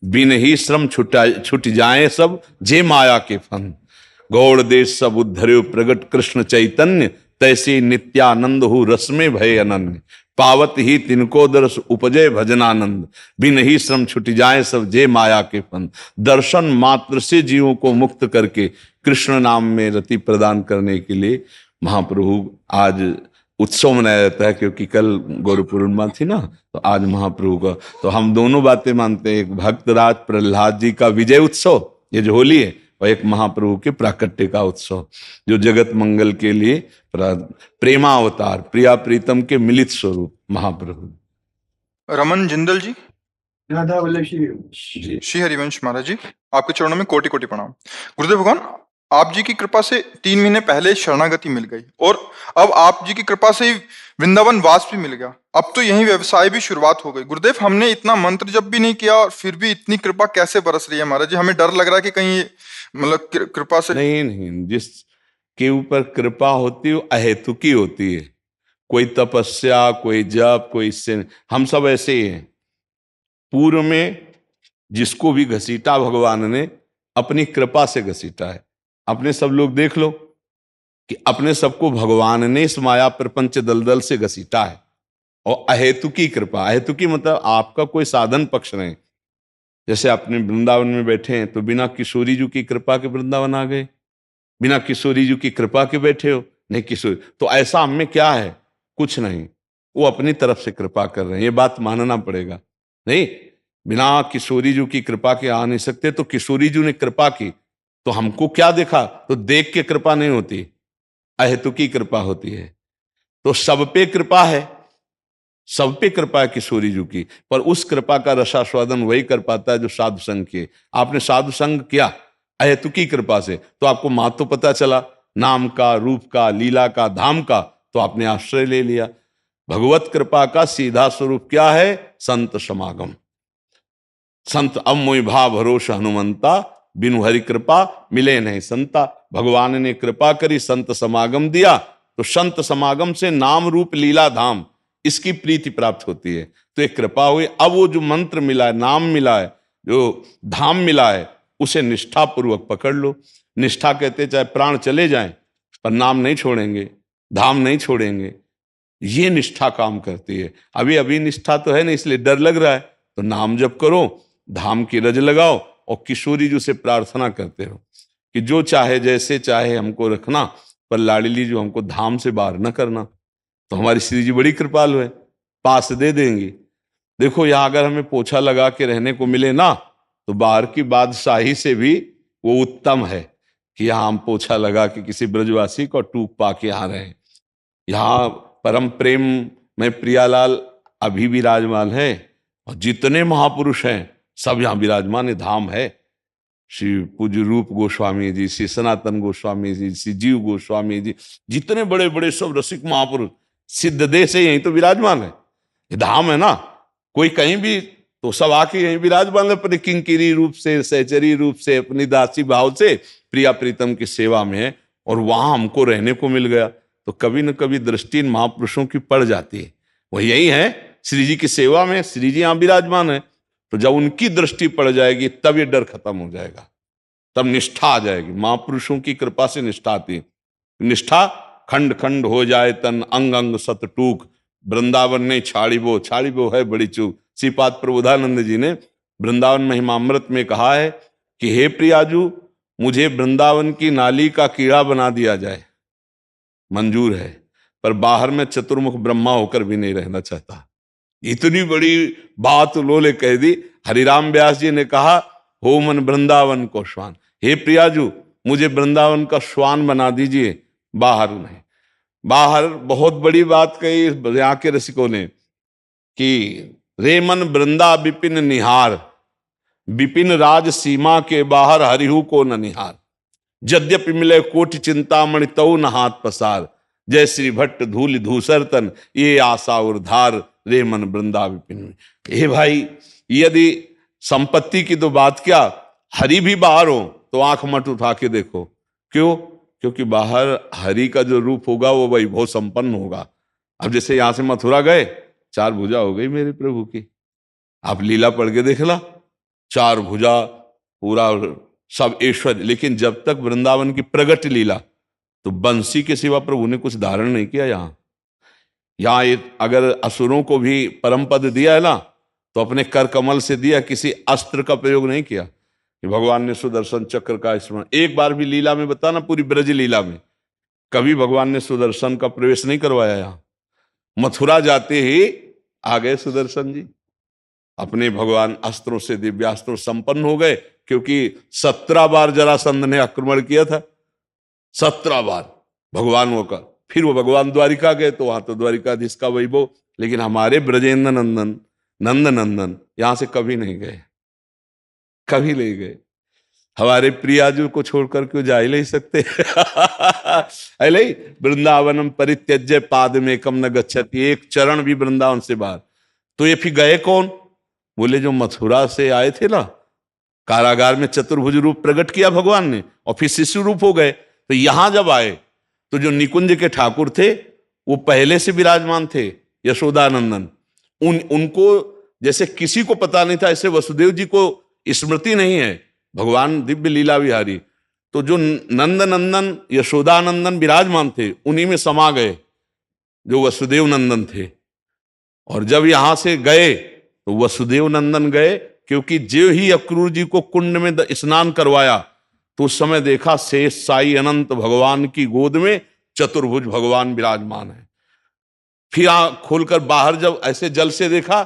बिन ही श्रम छुट जाए सब जे माया के फन। गौड़ देश सब उद्धर्यो प्रगट कृष्ण चैतन्य, तैसे नित्यानंद हो रस में भय अनन्य। पावत ही तिनको दरस उपजय भजनानंद, बिन ही श्रम छुट जाए सब जे माया के फन। दर्शन मात्र से जीवों को मुक्त करके कृष्ण नाम में रति प्रदान करने के लिए महाप्रभु आज उत्सव मनाया जाता है। क्योंकि कल गुरु पूर्णिमा थी ना, तो आज महाप्रभु का, तो हम दोनों बातें मानते हैं। एक भक्तराज प्रहलाद जी का विजय उत्सव ये जो होली है, और एक महाप्रभु के प्राकट्य का उत्सव जो जगत मंगल के लिए प्रेमावतार प्रिया प्रीतम के मिलित स्वरूप महाप्रभु। रमन जिंदल जी, राधा वल्लभ जी। श्री हरिवंश महाराज जी, आपके चरणों में कोटि कोटि प्रणाम। गुरुदेव भगवान, आप जी की कृपा से 3 महीने पहले शरणागति मिल गई, और अब आप जी की कृपा से वृंदावन वास भी मिल गया। अब तो यही व्यवसाय भी शुरुआत हो गई। गुरुदेव, हमने इतना मंत्र जप भी नहीं किया और फिर भी इतनी कृपा कैसे बरस रही है महाराज जी? हमें डर लग रहा है कि कहीं मतलब कृपा से नहीं, जिस के ऊपर कृपा होती है वो अहेतुकी होती है। कोई तपस्या, कोई जप, कोई इससे, हम सब ऐसे ही हैं। पूर्व में जिसको भी घसीटा भगवान ने अपनी कृपा से घसीटा है। अपने सब लोग देख लो कि अपने सबको भगवान ने इस माया प्रपंच दलदल से घसीटा है। और अहेतुकी कृपा, अहेतुकी मतलब आपका कोई साधन पक्ष नहीं। जैसे अपने वृंदावन में बैठे हैं तो बिना किशोरी जी की कृपा के वृंदावन आ गए, बिना किशोरी जी की कृपा के बैठे हो, नहीं किशोरी, तो ऐसा हमें क्या है? कुछ नहीं, वो अपनी तरफ से कृपा कर रहे हैं, ये बात मानना पड़ेगा। नहीं, बिना किशोरी जी की कृपा के आ नहीं सकते। तो किशोरी जी ने कृपा की तो हमको क्या देखा? तो देख के कृपा नहीं होती, अहेतुकी कृपा होती है। तो सब पे कृपा है, सब पे कृपा है किशोरी जी की, पर उस कृपा का रसास्वादन वही कर पाता है जो साधु संग किए। आपने साधु संग किया अहेतुकी कृपा से, तो आपको महत्व पता चला, नाम का, रूप का, लीला का, धाम का, तो आपने आश्रय ले लिया। भगवत कृपा का सीधा स्वरूप क्या है? संत समागम। संत अब मोहि भाव भरोस हनुमंता, बिनु हरि कृपा मिले नहीं संता। भगवान ने कृपा करी, संत समागम दिया, तो संत समागम से नाम रूप लीला धाम इसकी प्रीति प्राप्त होती है। तो एक कृपा हुई। अब वो जो मंत्र मिला है, नाम मिला है, जो धाम मिला है, उसे निष्ठा पूर्वक पकड़ लो। निष्ठा कहते चाहे प्राण चले जाएं पर नाम नहीं छोड़ेंगे, धाम नहीं छोड़ेंगे। ये निष्ठा काम करती है। अभी अभी निष्ठा तो है नहीं, इसलिए डर लग रहा है, तो नाम जप करो, धाम की रज लगाओ, और किशोरी जी से प्रार्थना करते हो कि जो चाहे जैसे चाहे हमको रखना, पर लाडली जो हमको धाम से बाहर न करना। तो हमारी श्री जी बड़ी कृपालु है, पास दे देंगी। देखो यहाँ अगर हमें पोछा लगा के रहने को मिले ना, तो बाहर की बादशाही से भी वो उत्तम है कि यहाँ हम पोछा लगा के किसी ब्रजवासी को टूक पा के यहाँ रहे। यहाँ परम प्रेम में प्रियालाल अभी विराजमान है, और जितने महापुरुष हैं सब यहाँ विराजमान है, धाम है। श्री पूज्य रूप गोस्वामी जी, श्री सनातन गोस्वामी जी, श्री जीव गोस्वामी जी, जितने बड़े बड़े सब रसिक महापुरुष सिद्ध देश है, यहीं तो विराजमान है। ये धाम है ना, कोई कहीं भी तो सब आके यहीं विराजमान है, अपने किंकिरी रूप से, सहचरी रूप से, अपनी दासी भाव से प्रिया प्रीतम की सेवा में है। और वहां हमको रहने को मिल गया, तो कभी न कभी दृष्टि इन महापुरुषों की पड़ जाती है। वो यही है श्री जी की सेवा में, श्री जी यहाँ विराजमान है। तो जब उनकी दृष्टि पड़ जाएगी तब ये डर खत्म हो जाएगा, तब निष्ठा आ जाएगी। महापुरुषों की कृपा से निष्ठा आती है। निष्ठा खंड खंड हो जाए तन, अंग अंग सत टूक, वृंदावन ने छाड़ी वो है बड़ी चूक। श्रीपाद प्रबोधानंद जी ने वृंदावन महिमामृत में कहा है कि हे प्रियाजू, मुझे वृंदावन की नाली का कीड़ा बना दिया जाए, मंजूर है, पर बाहर में चतुर्मुख ब्रह्मा होकर भी नहीं रहना चाहता। इतनी बड़ी बात उन्होंने कह दी। हरिराम व्यास जी ने कहा, हो मन वृंदावन को श्वान, हे प्रियाजू मुझे वृंदावन का श्वान बना दीजिए, बाहर नहीं। बाहर बहुत बड़ी बात कही यहाँ के रसिकों ने कि रे मन वृंदा विपिन निहार, विपिन राज सीमा के बाहर हरिहु को न निहार। यद्यपि मिले कोटि चिंतामणि तऊ न हाथ पसार, जय श्री भट्ट धूल धूसर तन, ये आशा उर्धार, रे मन वृंदा विपिन। हे भाई, यदि संपत्ति की तो बात क्या, हरि भी बाहर हो तो आंख मत उठा के देखो। क्यों? क्योंकि बाहर हरि का जो रूप होगा वो वही बहुत संपन्न होगा। अब जैसे यहां से मथुरा गए, 4 भुजा हो गई मेरे प्रभु की, आप लीला पढ़ के देख ला, 4 भुजा पूरा सब ऐश्वर्य। लेकिन जब तक वृंदावन की प्रगट लीला, तो बंसी के सिवा प्रभु ने कुछ धारण नहीं किया। यहाँ अगर असुरों को भी परम पद दिया है ना, तो अपने कर कमल से दिया, किसी अस्त्र का प्रयोग नहीं किया। कि भगवान ने सुदर्शन चक्र का स्मरण, एक बार भी लीला में बताना, पूरी ब्रज लीला में कभी भगवान ने सुदर्शन का प्रवेश नहीं करवाया। यहाँ मथुरा जाते ही आ गए सुदर्शन जी, अपने भगवान अस्त्रों से, दिव्यास्त्रों संपन्न हो गए। क्योंकि 17 बार जरासंध ने आक्रमण किया था, 17 बार भगवानों का। फिर वो भगवान द्वारिका गए तो वहां तो द्वारिकाधीश का वैभव। लेकिन हमारे ब्रजेंद्र नंदन नंदन यहां से कभी नहीं गए, कभी नहीं गए। हमारे प्रियाजू को छोड़कर क्यों जा ही नहीं सकते। अले वृंदावनम परित्यज्य पाद में कम न गच्छति, एक चरण भी वृंदावन से बाहर। तो ये फिर गए कौन? बोले जो मथुरा से आए थे ना, कारागार में चतुर्भुज रूप प्रकट किया भगवान ने, और फिर शिशु रूप हो गए। तो यहां जब आए तो जो निकुंज के ठाकुर थे वो पहले से विराजमान थे, यशोदानंदन। उनको जैसे किसी को पता नहीं था, ऐसे वसुदेव जी को स्मृति नहीं है, भगवान दिव्य लीला विहारी। तो जो नंद नंदन यशोदानंदन विराजमान थे, उन्हीं में समा गए जो वसुदेव नंदन थे। और जब यहां से गए तो वसुदेव नंदन गए, क्योंकि जो ही अक्रूर जी को कुंड में स्नान करवाया, तो उस समय देखा शेष साई अनंत भगवान की गोद में चतुर्भुज भगवान विराजमान है। फिर आंख खोलकर बाहर जब ऐसे जल से देखा,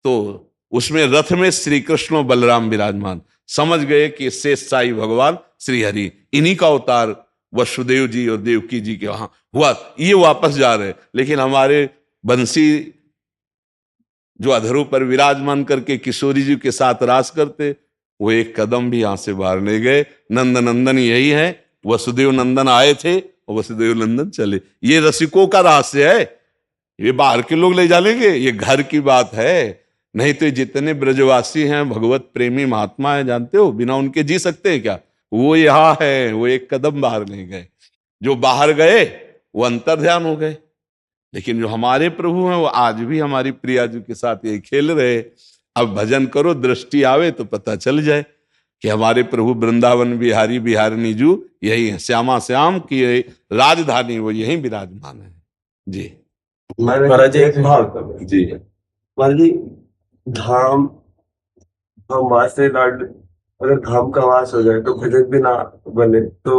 तो उसमें रथ में श्री कृष्ण और बलराम विराजमान। समझ गए कि शेष साई भगवान श्री हरि, इन्हीं का अवतार वसुदेव जी और देवकी जी के वहां हुआ। ये वापस जा रहे, लेकिन हमारे बंसी जो अधरों पर विराजमान करके किशोरी जी के साथ रास करते, वो एक कदम भी यहां से बाहर नहीं गए। नंद नंदन यही है, वसुदेव नंदन आए थे और वसुदेव नंदन चले। ये रसिकों का रहस्य है, ये बाहर के लोग ले जाएंगे, ये घर की बात है। नहीं तो जितने ब्रजवासी हैं भगवत प्रेमी महात्मा है, जानते हो, बिना उनके जी सकते हैं क्या? वो यहाँ है, वो एक कदम बाहर नहीं गए। जो बाहर गए वो अंतर ध्यान हो गए। लेकिन जो हमारे प्रभु हैं वो आज भी हमारी प्रियाजू के साथ यही खेल रहे। अब भजन करो, दृष्टि आवे तो पता चल जाए कि हमारे प्रभु वृंदावन बिहारी बिहारिणी जू यही है, श्यामा श्याम की राजधानी वो यही विराजमान है। जी महाराज जी, एक भाव जी महाराज जी, धाम हम वास लाड, अगर धाम का वास हो जाए तो भजन भी ना बने तो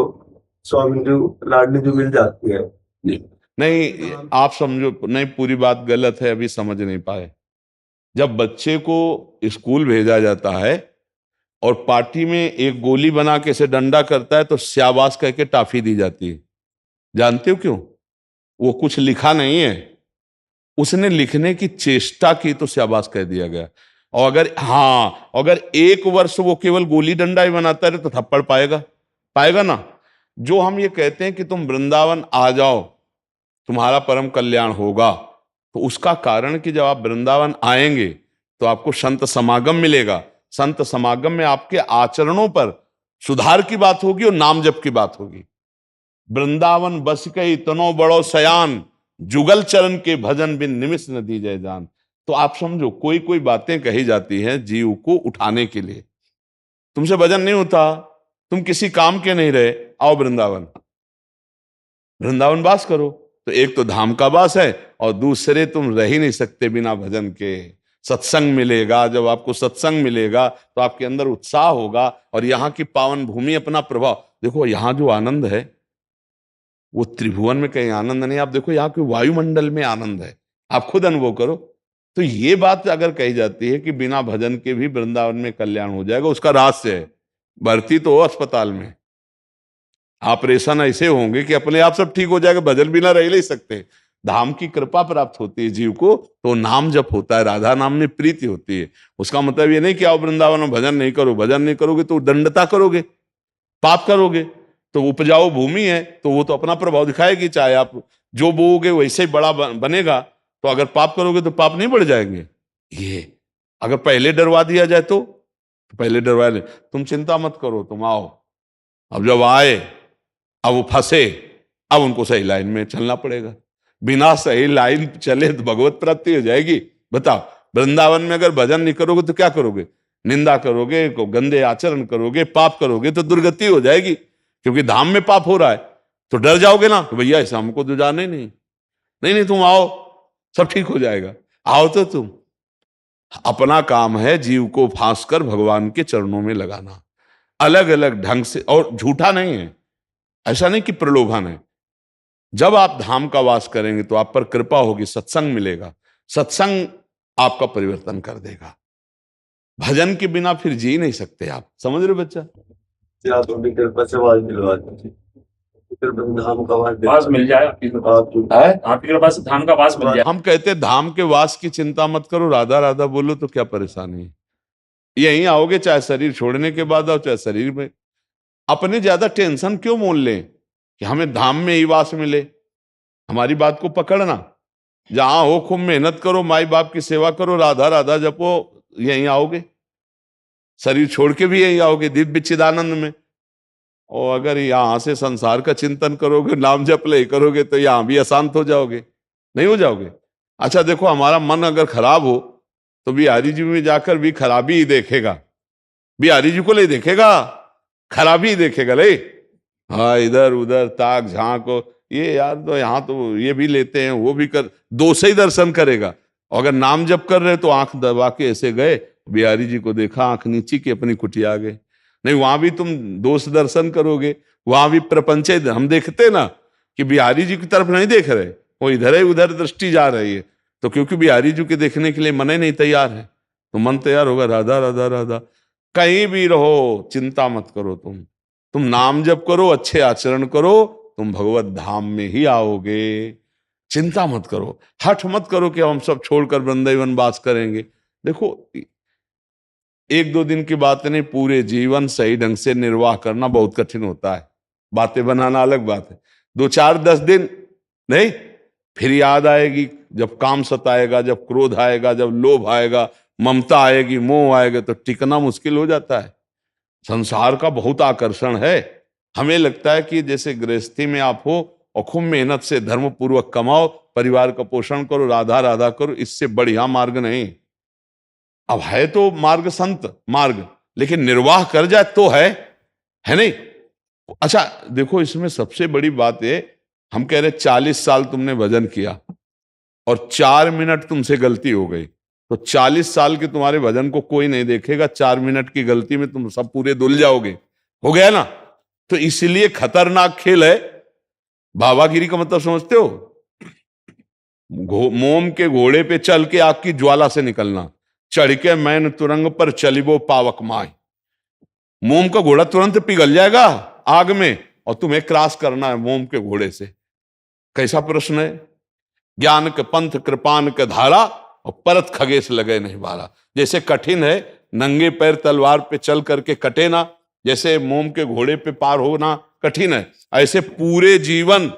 स्वामी जी लाडली जो मिल जाती है। नहीं, आप समझो नहीं, पूरी बात गलत है, अभी समझ नहीं पाए। जब बच्चे को स्कूल भेजा जाता है और पार्टी में एक गोली बना के इसे डंडा करता है, तो शाबाश कह के टाफी दी जाती है। जानते हो क्यों? वो कुछ लिखा नहीं है, उसने लिखने की चेष्टा की तो शाबाश कह दिया गया। और अगर 1 वर्ष वो केवल गोली डंडा ही बनाता रहे तो थप्पड़ पाएगा ना। जो हम ये कहते हैं कि तुम वृंदावन आ जाओ, तुम्हारा परम कल्याण होगा, तो उसका कारण कि जब आप वृंदावन आएंगे तो आपको संत समागम मिलेगा। संत समागम में आपके आचरणों पर सुधार की बात होगी और नाम जप की बात होगी। वृंदावन बस के इतनो बड़ो सयान, जुगल चरण के भजन बिन निमिष न दीजै जान। तो आप समझो, कोई कोई बातें कही जाती हैं जीव को उठाने के लिए। तुमसे भजन नहीं होता, तुम किसी काम के नहीं रहे, आओ वृंदावन वास करो। तो एक तो धाम का वास है और दूसरे तुम रह ही नहीं सकते बिना भजन के। सत्संग मिलेगा, जब आपको सत्संग मिलेगा तो आपके अंदर उत्साह होगा और यहाँ की पावन भूमि अपना प्रभाव देखो। यहाँ जो आनंद है वो त्रिभुवन में कहीं आनंद नहीं। आप देखो यहाँ के वायुमंडल में आनंद है, आप खुद अनुभव करो। तो ये बात अगर कही जाती है कि बिना भजन के भी वृंदावन में कल्याण हो जाएगा, उसका रहस्य है। भर्ती तो हो अस्पताल में, ऑपरेशन ऐसे होंगे कि अपने आप सब ठीक हो जाएगा, भजन बिना रह नहीं सकते। धाम की कृपा प्राप्त होती है जीव को तो नाम जप होता है, राधा नाम में प्रीति होती है। उसका मतलब ये नहीं कि आओ वृंदावन में भजन नहीं करो। भजन नहीं करोगे तो दंडता करोगे, पाप करोगे। तो उपजाऊ भूमि है तो वो तो अपना प्रभाव दिखाएगी, चाहे आप जो बोओगे वैसे ही बड़ा बनेगा। तो अगर पाप करोगे तो पाप नहीं बढ़ जाएंगे। ये अगर पहले डरवा दिया जाए तो पहले डरवा ले, तुम चिंता मत करो, तुम आओ। अब जब आए, अब वो फंसे, अब उनको सही लाइन में चलना पड़ेगा। बिना सही लाइन चले तो भगवत प्राप्ति हो जाएगी। बताओ, वृंदावन में अगर भजन नहीं करोगे तो क्या करोगे? निंदा करोगे, गंदे आचरण करोगे, पाप करोगे तो दुर्गति हो जाएगी। क्योंकि धाम में पाप हो रहा है तो डर जाओगे ना, तो भैया ऐसा हमको तो जाना ही नहीं, तुम आओ, सब ठीक हो जाएगा। आओ तो तुम, अपना काम है जीव को फांस कर भगवान के चरणों में लगाना, अलग अलग ढंग से। और झूठा नहीं है, ऐसा नहीं कि प्रलोभन है। जब आप धाम का वास करेंगे तो आप पर कृपा होगी, सत्संग मिलेगा। सत्संग आपका परिवर्तन कर देगा। भजन के बिना फिर जी नहीं सकते आप, समझ रहे हो बच्चा? आप अपनी कृपा से वास दिलवा दीजिए, फिर धाम का वास मिल जाए आपकी कृपा से, धाम का वास मिल जाए। हम कहते धाम के वास की चिंता मत करो, राधा राधा बोलो तो क्या परेशानी है। यहीं आओगे, चाहे शरीर छोड़ने के बाद आओ चाहे शरीर में। अपने ज्यादा टेंशन क्यों मोल लें कि हमें धाम में ही वास मिले। हमारी बात को पकड़ना, जहां हो खूब मेहनत करो, माई बाप की सेवा करो, राधा राधा जपो, यहीं आओगे। शरीर छोड़ के भी यहीं आओगे दिव्य चिदानंद में। और अगर यहां से संसार का चिंतन करोगे, नाम जप ले करोगे, तो यहां भी अशांत हो जाओगे, नहीं हो जाओगे। अच्छा देखो, हमारा मन अगर खराब हो तो बिहारी जी में जाकर भी खराबी ही देखेगा, बिहारी जी को ले देखेगा, खराबी ही देखेगा। ले हाँ, इधर उधर ताक झांक, ये यार तो यहाँ तो ये भी लेते हैं, वो भी कर, दो से ही दर्शन करेगा। अगर नाम जप कर रहे तो आंख दबा के ऐसे गए, बिहारी जी को देखा, आंख नीची की अपनी कुटिया गए। नहीं, वहां भी तुम दोष दर्शन करोगे, वहां भी प्रपंच। हम देखते ना कि बिहारी जी की तरफ नहीं देख रहे, वो इधर ही उधर दृष्टि जा रही है। तो क्योंकि बिहारी जी के देखने के लिए मन ही नहीं तैयार है, तो मन तैयार होगा राधा राधा राधा। कहीं भी रहो, चिंता मत करो, तुम नाम जप करो, अच्छे आचरण करो, तुम भगवत धाम में ही आओगे। चिंता मत करो, हठ मत करो कि हम सब छोड़कर वृंदावन वास करेंगे। देखो, 1-2 दिन की बात नहीं, पूरे जीवन सही ढंग से निर्वाह करना बहुत कठिन होता है। बातें बनाना अलग बात है, 2-4-10 दिन नहीं, फिर याद आएगी जब काम सताएगा, जब क्रोध आएगा, जब लोभ आएगा, ममता आएगी, मोह आएगा, तो टिकना मुश्किल हो जाता है। संसार का बहुत आकर्षण है। हमें लगता है कि जैसे गृहस्थी में आप हो और खूब मेहनत से धर्म पूर्वक कमाओ, परिवार का पोषण करो, राधा राधा करो, इससे बढ़िया मार्ग नहीं। अब है तो मार्ग संत मार्ग, लेकिन निर्वाह कर जाए तो है नहीं। अच्छा देखो, इसमें सबसे बड़ी बात है, हम कह रहे 40 साल तुमने भजन किया और 4 मिनट तुमसे गलती हो गई, तो 40 साल के तुम्हारे भजन को कोई नहीं देखेगा। 4 मिनट की गलती में तुम सब पूरे धुल जाओगे, हो गया ना। तो इसलिए खतरनाक खेल है बाबागिरी का मतलब समझते हो? मोम के घोड़े पे चल के आग की ज्वाला से निकलना, चढ़ के मैन तुरंग पर चलिबो पावक माय। मोम का घोड़ा तुरंत पिघल जाएगा आग में और तुम्हें क्रॉस करना है मोम के घोड़े से। कैसा प्रश्न है? ज्ञान के पंथ कृपान के धारा, और परत खगेश लगे नहीं बाला। जैसे कठिन है नंगे पैर तलवार पे चल करके कटे ना, जैसे मोम के घोड़े पे पार होना कठिन है, ऐसे पूरे जीवन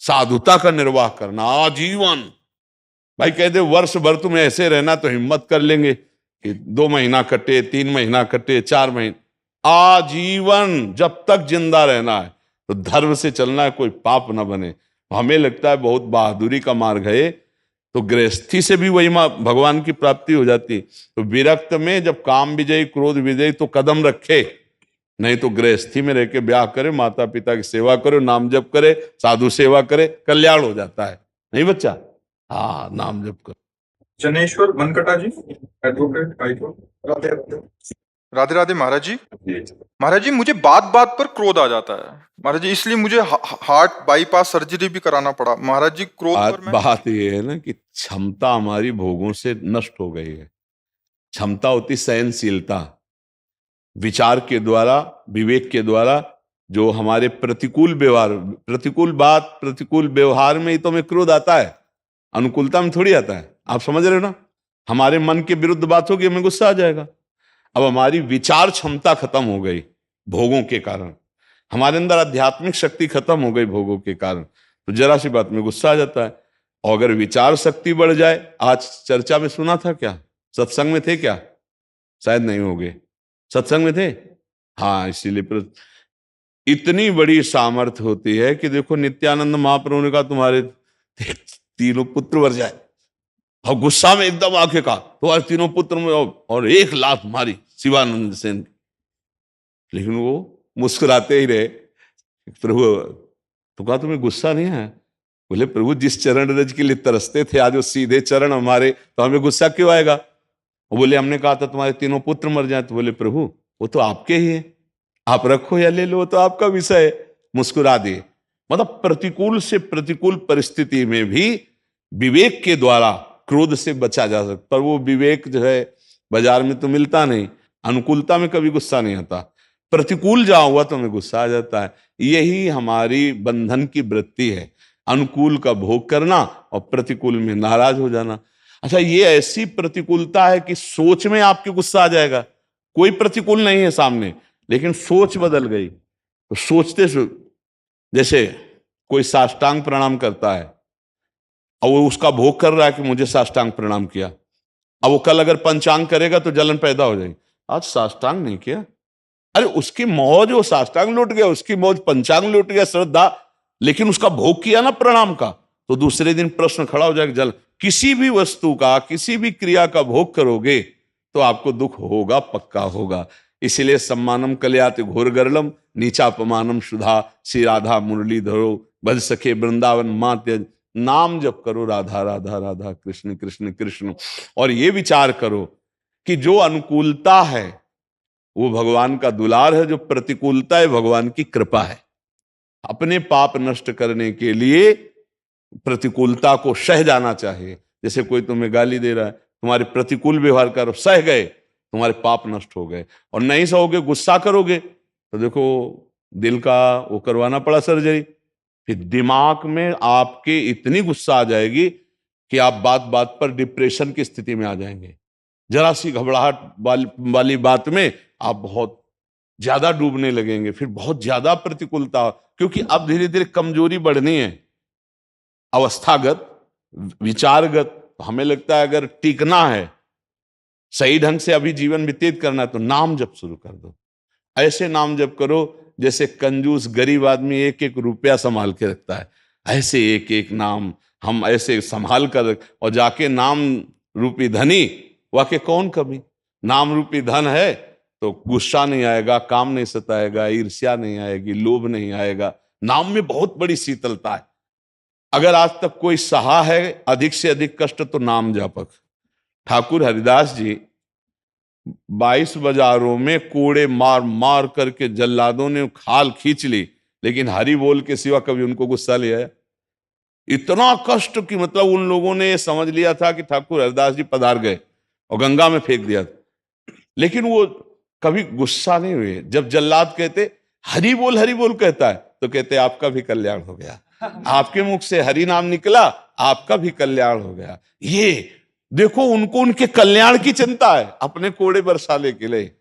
साधुता का निर्वाह करना आजीवन। भाई कहते वर्ष भर तुम्हें ऐसे रहना तो हिम्मत कर लेंगे कि 2 महीना कटे, 3 महीना कटे, 4 महीने, आजीवन जब तक जिंदा रहना है तो धर्म से चलना है, कोई पाप ना बने। हमें लगता है बहुत बहादुरी का मार्ग है, तो गृहस्थी से भी वही भगवान की प्राप्ति हो जाती। तो विरक्त में जब काम विजयी क्रोध विजयी तो कदम रखे, नहीं तो गृहस्थी में रह के ब्याह करे, माता पिता की सेवा करे, नाम जप करे, साधु सेवा करे, कल्याण हो जाता है। नहीं बच्चा? हाँ, नाम जप कर। जनेश्वर बनकटा जी, एडवोकेट हाईकोर्ट। राधे राधे महाराज जी। महाराज जी, मुझे बात बात पर क्रोध आ जाता है महाराज जी, इसलिए मुझे हार्ट बाईपास सर्जरी भी कराना पड़ा महाराज जी। क्रोध पर मैं बात ये है ना कि क्षमता हमारी भोगों से नष्ट हो गई है। क्षमता होती सहनशीलता, विचार के द्वारा, विवेक के द्वारा जो हमारे प्रतिकूल व्यवहार, प्रतिकूल बात, प्रतिकूल व्यवहार में ही तो हमें क्रोध आता है, अनुकूलता में थोड़ी आता है। आप समझ रहे हो ना? हमारे मन के विरुद्ध बात होगी, हमें गुस्सा आ जाएगा। अब हमारी विचार क्षमता खत्म हो गई भोगों के कारण, हमारे अंदर आध्यात्मिक शक्ति खत्म हो गई भोगों के कारण, तो जरा सी बात में गुस्सा आ जाता है। और अगर विचार शक्ति बढ़ जाए, आज चर्चा में सुना था क्या? सत्संग में थे क्या? शायद नहीं होंगे। सत्संग में थे? हाँ, इसीलिए इतनी बड़ी सामर्थ्य होती है कि देखो नित्यानंद महाप्रभु ने कहा तुम्हारे 3 पुत्र मर जाए, और गुस्सा में एकदम आके कहा तुम्हारे 3 पुत्र और 1 लात मारी शिवानंद सेन। लेकिन वो मुस्कुराते ही रहे। प्रभु तो कहा तुम्हें गुस्सा नहीं है? बोले प्रभु जिस चरण रज के लिए तरसते थे आज वो सीधे चरण हमारे, तो हमें गुस्सा क्यों आएगा? वो बोले हमने कहा था तुम्हारे 3 पुत्र मर जाए। तो बोले प्रभु वो तो आपके ही है, आप रखो या ले लो, तो आपका विषय है। मुस्कुरा दिए। मतलब प्रतिकूल से प्रतिकूल परिस्थिति में भी विवेक के द्वारा क्रोध से बचा जा सकता, पर वो विवेक जो है बाजार में तो मिलता नहीं। अनुकूलता में कभी गुस्सा नहीं आता, प्रतिकूल जहां हुआ तो हमें गुस्सा आ जाता है। यही हमारी बंधन की वृत्ति है, अनुकूल का भोग करना और प्रतिकूल में नाराज हो जाना। अच्छा, ये ऐसी प्रतिकूलता है कि सोच में आपके गुस्सा आ जाएगा। कोई प्रतिकूल नहीं है सामने, लेकिन सोच बदल गई तो सोचते जैसे कोई साष्टांग प्रणाम करता है और वो उसका भोग कर रहा है कि मुझे साष्टांग प्रणाम किया, अब वो कल अगर पंचांग करेगा तो जलन पैदा हो जाएगी। आज साष्टांग नहीं किया, अरे उसकी मौज वो साष्टांग लौट गया, उसकी मौज पंचांग लौट गया, श्रद्धा, लेकिन उसका भोग किया ना प्रणाम का, तो दूसरे दिन प्रश्न खड़ा हो जाएगा। जल किसी भी वस्तु का, किसी भी क्रिया का भोग करोगे तो आपको दुख होगा, पक्का होगा। इसीलिए सम्मानम कल्याति घोर गरलम नीचापमानम सुधा, श्री राधा मुरली धरो भज सखे वृंदावन मात्य। नाम जप करो राधा राधा राधा कृष्ण कृष्ण कृष्ण, और ये विचार करो कि जो अनुकूलता है वो भगवान का दुलार है, जो प्रतिकूलता है भगवान की कृपा है। अपने पाप नष्ट करने के लिए प्रतिकूलता को सह जाना चाहिए। जैसे कोई तुम्हें गाली दे रहा है, तुम्हारे प्रतिकूल व्यवहार करो, सह गए, तुम्हारे पाप नष्ट हो गए। और नहीं सहोगे, गुस्सा करोगे, तो देखो दिल का वो करवाना पड़ा सर्जरी, फिर दिमाग में आपके इतनी गुस्सा आ जाएगी कि आप बात बात पर डिप्रेशन की स्थिति में आ जाएंगे। जरा सी घबराहट वाली बात में आप बहुत ज्यादा डूबने लगेंगे, फिर बहुत ज्यादा प्रतिकूलता, क्योंकि अब धीरे धीरे कमजोरी बढ़नी है, अवस्थागत, विचारगत। हमें लगता है अगर टिकना है, सही ढंग से अभी जीवन व्यतीत करना है, तो नाम जप शुरू कर दो। ऐसे नाम जप करो जैसे कंजूस गरीब आदमी 1-1 रुपया संभाल के रखता है, ऐसे 1-1 नाम हम ऐसे संभाल कर, और जाके नाम रूपी धनी वाके कौन कमी। नाम रूपी धन है तो गुस्सा नहीं आएगा, काम नहीं सताएगा, ईर्ष्या नहीं आएगी, लोभ नहीं आएगा। नाम में बहुत बड़ी शीतलता है। अगर आज तक कोई सहा है अधिक से अधिक कष्ट, तो नाम जापक। ठाकुर हरिदास जी 22 बाजारों में कोड़े मार मार करके जल्लादों ने खाल खींच ली, लेकिन हरि बोल के सिवा कभी उनको गुस्सा ले आया। इतना कष्ट कि मतलब उन लोगों ने समझ लिया था कि ठाकुर हरिदास जी पधार गए और गंगा में फेंक दिया, लेकिन वो कभी गुस्सा नहीं हुए। जब जल्लाद कहते हरि बोल कहता है, तो कहते आपका भी कल्याण हो गया, आपके मुख से हरि नाम निकला, आपका भी कल्याण हो गया। ये देखो उनको उनके कल्याण की चिंता है, अपने कोड़े बरसाने के लिए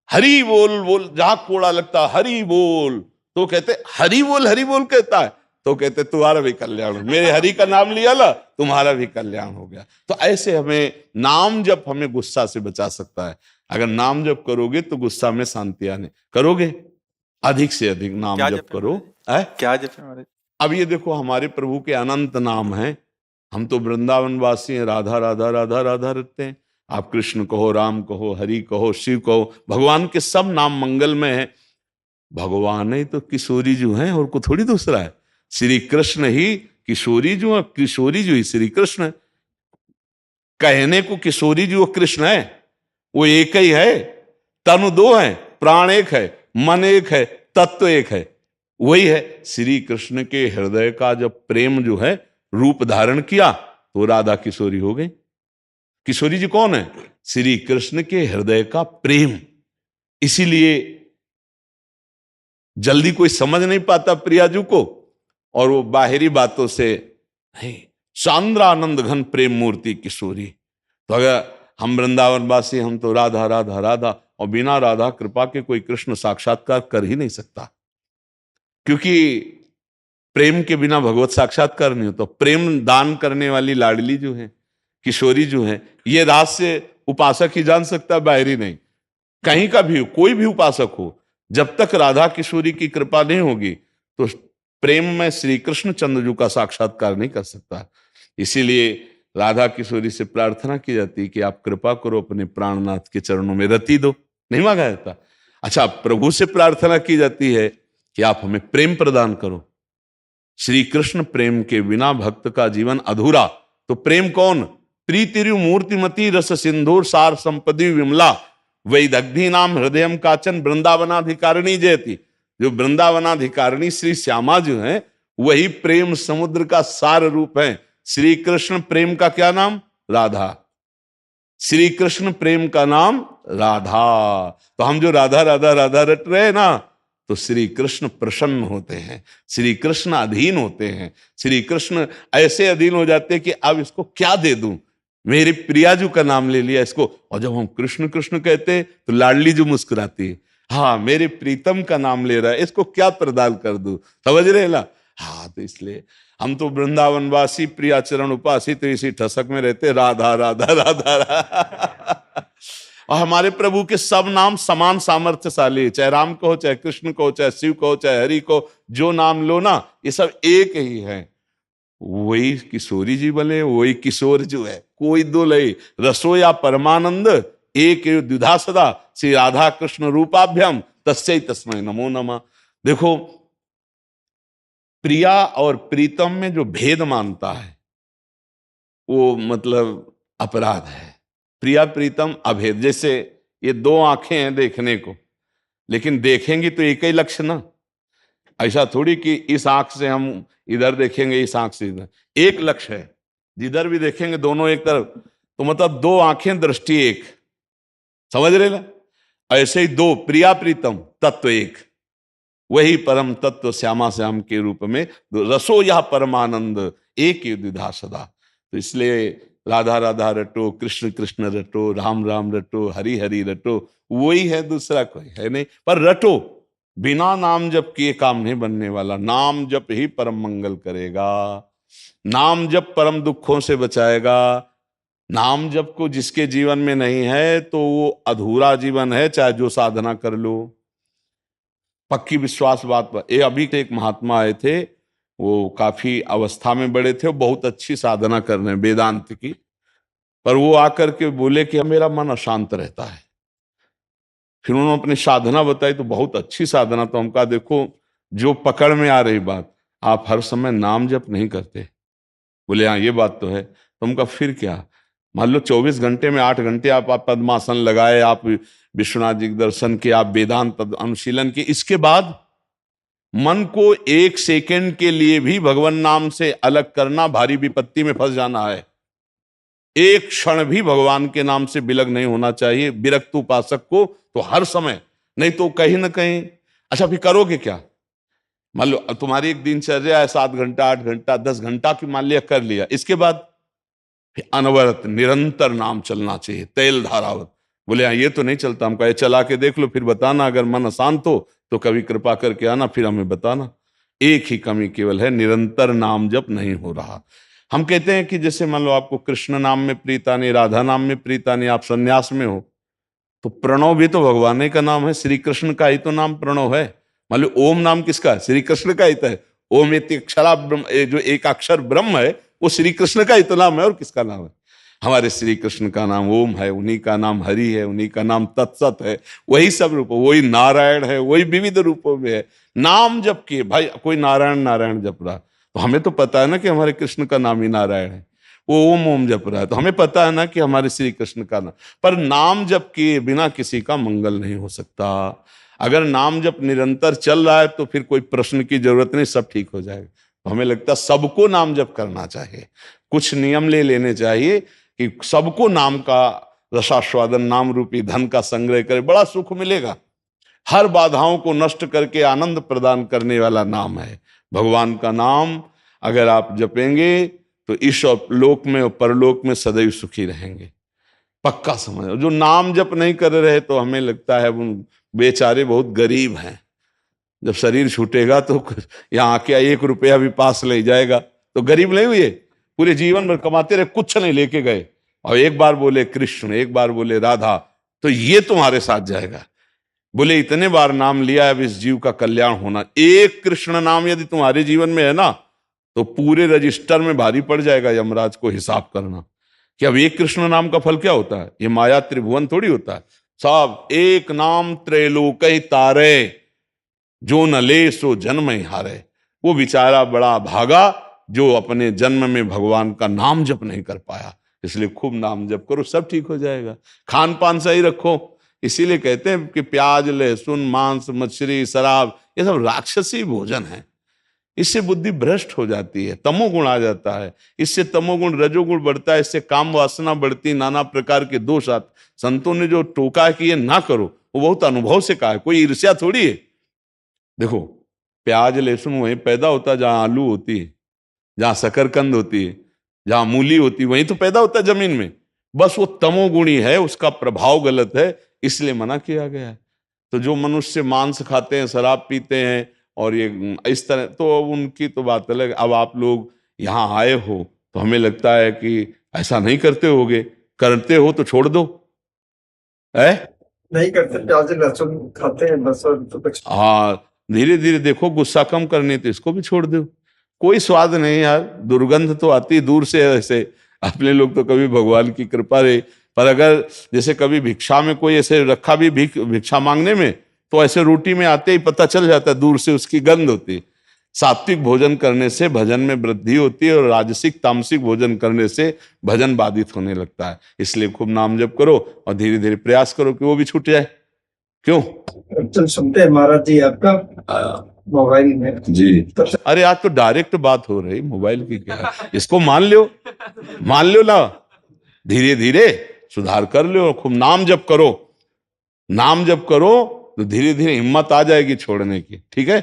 हरि बोल बोल, जहां कोड़ा लगता हरि बोल, तो कहते हरि बोल कहता है, तो कहते तुम्हारा भी कल्याण हो, मेरे हरि का नाम लिया ना तुम्हारा भी कल्याण हो गया। तो ऐसे हमें नाम जप हमें गुस्सा से बचा सकता है। अगर नाम जप करोगे तो गुस्सा में शांति आने, करोगे अधिक से अधिक नाम क्या जप जप है करो। महाराज? क्या जप है महाराज? अब ये देखो हमारे प्रभु के अनंत नाम हैं, हम तो वृंदावन वासी हैं, राधा राधा राधा राधा रखते हैं। आप कृष्ण कहो, राम कहो, हरि कहो, शिव कहो, भगवान के सब नाम मंगलमय हैं। भगवान ही तो किशोरी जो हैं, और को थोड़ी दूसरा है। श्री कृष्ण ही किशोरी जो है, किशोरी जो ही श्री कृष्ण है। कहने को किशोरी जो कृष्ण है, वो एक ही है। तनु दो है, प्राण एक है, मन एक है, तत्व एक है, वही है। श्री कृष्ण के हृदय का जब प्रेम जो है रूप धारण किया तो राधा किशोरी हो गई। किशोरी जी कौन है? श्री कृष्ण के हृदय का प्रेम। इसीलिए जल्दी कोई समझ नहीं पाता प्रियाजू को, और वो बाहरी बातों से नहीं, सांद्रानंद घन प्रेम मूर्ति किशोरी। तो अगर हम वृंदावन वासी, हम तो राधा राधा राधा, और बिना राधा कृपा के कोई कृष्ण साक्षात्कार कर ही नहीं सकता, क्योंकि प्रेम के बिना भगवत साक्षात्कार नहीं होता। प्रेम दान करने वाली लाडली जो है, किशोरी जो है, ये रात से उपासक ही जान सकता है, बाहरी नहीं। कहीं का भी हो, कोई भी उपासक हो, जब तक राधा किशोरी की कृपा नहीं होगी तो प्रेम में श्री कृष्ण चंद्र का साक्षात्कार नहीं कर सकता। इसीलिए राधा किशोरी से प्रार्थना की जाती है कि आप कृपा करो, अपने प्राणनाथ के चरणों में रति दो, नहीं मांगा जाता। अच्छा, प्रभु से प्रार्थना की जाती है कि आप हमें प्रेम प्रदान करो। श्री कृष्ण प्रेम के बिना भक्त का जीवन अधूरा। तो प्रेम कौन? प्रीतिरु मूर्तिमती रस सिंधुर सार संपदि विमला वैदग्धि नाम हृदयम काचन वृंदावनाधिकारिणी जयति। जो वृंदावनाधिकारिणी श्री श्यामा जो है, वही प्रेम समुद्र का सार रूप है। श्री कृष्ण प्रेम का क्या नाम? राधा। श्री कृष्ण प्रेम का नाम राधा। तो हम जो राधा राधा राधा रट रहे हैं ना, तो श्री कृष्ण प्रसन्न होते हैं, श्री कृष्ण अधीन होते हैं। श्री कृष्ण ऐसे अधीन हो जाते हैं कि अब इसको क्या दे दूं, मेरी प्रियाजू का नाम ले लिया इसको। और जब हम कृष्ण कृष्ण कहते तो लाडली जो मुस्कुराती है, हाँ मेरे प्रीतम का नाम ले रहा है, इसको क्या प्रदान कर दूं, समझ रहे ना। हाँ, तो इसलिए हम तो वृंदावनवासी प्रियाचरण उपासी, तो इसी ठसक में रहते, राधा राधा राधा राधा। और हमारे प्रभु के सब नाम समान सामर्थ्यशाली, चाहे राम कहो, चाहे कृष्ण कहो, चाहे शिव कहो, चाहे हरि कहो, जो नाम लो ना, ये सब एक ही है। वही किशोरी जी बोले, वही किशोर जो है, कोई दो लय रसोया परमानंद एक द्विधा सदा श्री राधा कृष्ण रूपाभ्याम तस्यै तस्मै नमो नमः। देखो, प्रिया और प्रीतम में जो भेद मानता है वो मतलब अपराध है। प्रिया प्रीतम अभेद। जैसे ये दो आंखें हैं देखने को, लेकिन देखेंगी तो एक ही लक्ष्य ना। ऐसा थोड़ी कि इस आंख से हम इधर देखेंगे, इस आंख से इधर, एक लक्ष्य है। जिधर भी देखेंगे दोनों एक तरफ, तो मतलब दो आंखें दृष्टि एक, समझ रहे ना। ऐसे ही दो प्रिया प्रीतम तत्व एक, वही परम तत्व श्यामा श्याम के रूप में रसो यह परमानंद एक द्विधा सदा। तो इसलिए राधा राधा रटो, कृष्ण कृष्ण रटो, राम राम रटो, हरि हरि रटो, वही है, दूसरा कोई है नहीं। पर रटो, बिना नाम जप किए काम नहीं बनने वाला। नाम जप ही परम मंगल करेगा, नाम जप परम दुखों से बचाएगा। नाम जप को जिसके जीवन में नहीं है तो वो अधूरा जीवन है, चाहे जो साधना कर लो। पक्की विश्वास बात पर। ये अभी एक महात्मा आए थे, वो काफी अवस्था में बड़े थे, वो बहुत अच्छी साधना कर रहे हैं वेदांत की, पर वो आकर के बोले कि मेरा मन अशांत रहता है। फिर उन्होंने अपनी साधना बताई, तो बहुत अच्छी साधना। तो हम कहा देखो, जो पकड़ में आ रही बात, आप हर समय नाम जप नहीं करते। बोले हाँ ये बात तो है। तो हम कहा फिर क्या, मान लो 24 घंटे में 8 घंटे आप पद्मासन लगाए, आप विश्वनाथ जी के दर्शन किए, आप वेदांत अनुशीलन किए, इसके बाद मन को 1 सेकंड के लिए भी भगवान नाम से अलग करना भारी विपत्ति में फंस जाना है। एक क्षण भी भगवान के नाम से विलग नहीं होना चाहिए विरक्त उपासक को, तो हर समय, नहीं तो कहीं ना कहीं। अच्छा फिर करोगे क्या? मान लो तुम्हारी एक दिनचर्या है 7 घंटा 8 घंटा 10 घंटा की, मान लिया कर लिया, इसके बाद अनवरत निरंतर नाम चलना चाहिए, तेल धारावत। बोले हाँ ये तो नहीं चलता। हम कहे चला के देख लो, फिर बताना, अगर मन अशांत हो तो कभी कृपा करके आना, फिर हमें बताना। एक ही कमी केवल है, निरंतर नाम जप नहीं हो रहा। हम कहते हैं कि जैसे मान लो आपको कृष्ण नाम में प्रीता नहीं, राधा नाम में प्रीता नहीं, आप सन्यास में हो, तो प्रणव भी तो भगवान ही का नाम है, श्री कृष्ण का ही तो नाम प्रणव है। मान लो ओम नाम किसका है? श्री कृष्ण का ही तो है। ओम अक्षरा ब्रह्म, जो एक अक्षर ब्रह्म है वो श्री कृष्ण का ही तो नाम है, और किसका नाम है? हमारे श्री कृष्ण का नाम ओम है, उन्हीं का नाम हरि है, उन्हीं का नाम तत्सत है। वही सब रूप, वही नारायण है, वही विविध रूपों में है। नाम जप किए भाई, कोई नारायण नारायण जप रहा, तो हमें तो पता है ना कि हमारे कृष्ण का नाम ही नारायण है। वो ओम ओम जप रहा है तो हमें पता है ना कि हमारे श्री कृष्ण का नाम। पर नाम जप किए बिना किसी का मंगल नहीं हो सकता। अगर नाम जप निरंतर चल रहा है तो फिर कोई प्रश्न की जरूरत नहीं, सब ठीक हो जाएगा। तो हमें लगता है सबको नाम जप करना चाहिए, कुछ नियम ले लेने चाहिए कि सबको नाम का रसास्वादन, नाम रूपी धन का संग्रह करे, बड़ा सुख मिलेगा। हर बाधाओं को नष्ट करके आनंद प्रदान करने वाला नाम है भगवान का नाम। अगर आप जपेंगे तो इस लोक में और परलोक में सदैव सुखी रहेंगे, पक्का समझ। जो नाम जप नहीं कर रहे तो हमें लगता है वो बेचारे बहुत गरीब हैं। जब शरीर छूटेगा तो यहाँ आके 1 रुपया भी पास ले जाएगा तो गरीब नहीं हुए, पूरे जीवन भर कमाते रहे, कुछ नहीं लेके गए, और एक बार बोले कृष्ण, एक बार बोले राधा, तो ये तुम्हारे साथ जाएगा। बोले इतने बार नाम लिया, अब इस जीव का कल्याण होना। एक कृष्ण नाम यदि तुम्हारे जीवन में है ना, तो पूरे रजिस्टर में भारी पड़ जाएगा यमराज को हिसाब करना कि अब एक कृष्ण नाम का फल क्या होता है। ये माया त्रिभुवन थोड़ी होता है, सब एक नाम त्रैलोक तारे, जो न ले सो जन्म ही हारे। वो बेचारा बड़ा भागा जो अपने जन्म में भगवान का नाम जप नहीं कर पाया। इसलिए खूब नाम जप करो, सब ठीक हो जाएगा। खान पान सही रखो, इसीलिए कहते हैं कि प्याज लहसुन मांस मछली शराब ये सब राक्षसी भोजन है। इससे बुद्धि भ्रष्ट हो जाती है, तमोगुण आ जाता है, इससे तमोगुण रजोगुण बढ़ता है, इससे काम वासना बढ़ती, नाना प्रकार के दोष आते। संतों ने जो टोका है कि ये ना करो, वो बहुत अनुभव से कहा है, कोई ईर्ष्या थोड़ी है। देखो प्याज लहसुन वहीं पैदा होता है जहां आलू होती है, जहां शकरकंद होती है, जहां मूली होती है, वहीं तो पैदा होता है जमीन में। बस वो तमोगुणी है, उसका प्रभाव गलत है, इसलिए मना किया गया है। तो जो मनुष्य मांस खाते हैं, शराब पीते हैं और ये इस तरह, तो उनकी तो बात अलग। अब आप लोग यहाँ आए हो तो हमें लगता है कि ऐसा नहीं करते होगे, करते हो तो छोड़ दो, है नहीं करते, प्याज लहसुन खाते हैं बस, और तो कुछ। हाँ, धीरे धीरे देखो, गुस्सा कम करनी तो इसको भी छोड़ दो। कोई स्वाद नहीं यार, दुर्गंध तो आती दूर से। ऐसे अपने लोग तो कभी भगवान की कृपा रहे, पर अगर जैसे कभी भिक्षा में कोई ऐसे रखा भी भिक्षा मांगने में, तो ऐसे रोटी में आते ही पता चल जाता है, दूर से उसकी गंध होती है। सात्विक भोजन करने से भजन में वृद्धि होती है, और राजसिक तामसिक भोजन करने से भजन बाधित होने लगता है। इसलिए खूब नाम जप करो और धीरे धीरे प्रयास करो कि वो भी छूट जाए। क्यों? चल सुनते हैं महाराज जी आपका मोबाइल में जी। अरे आज तो डायरेक्ट बात हो रही, मोबाइल की क्या, इसको मान लो ना, धीरे धीरे सुधार कर लो। खूब नाम जप करो, नाम जप करो तो धीरे धीरे हिम्मत आ जाएगी छोड़ने की। ठीक है।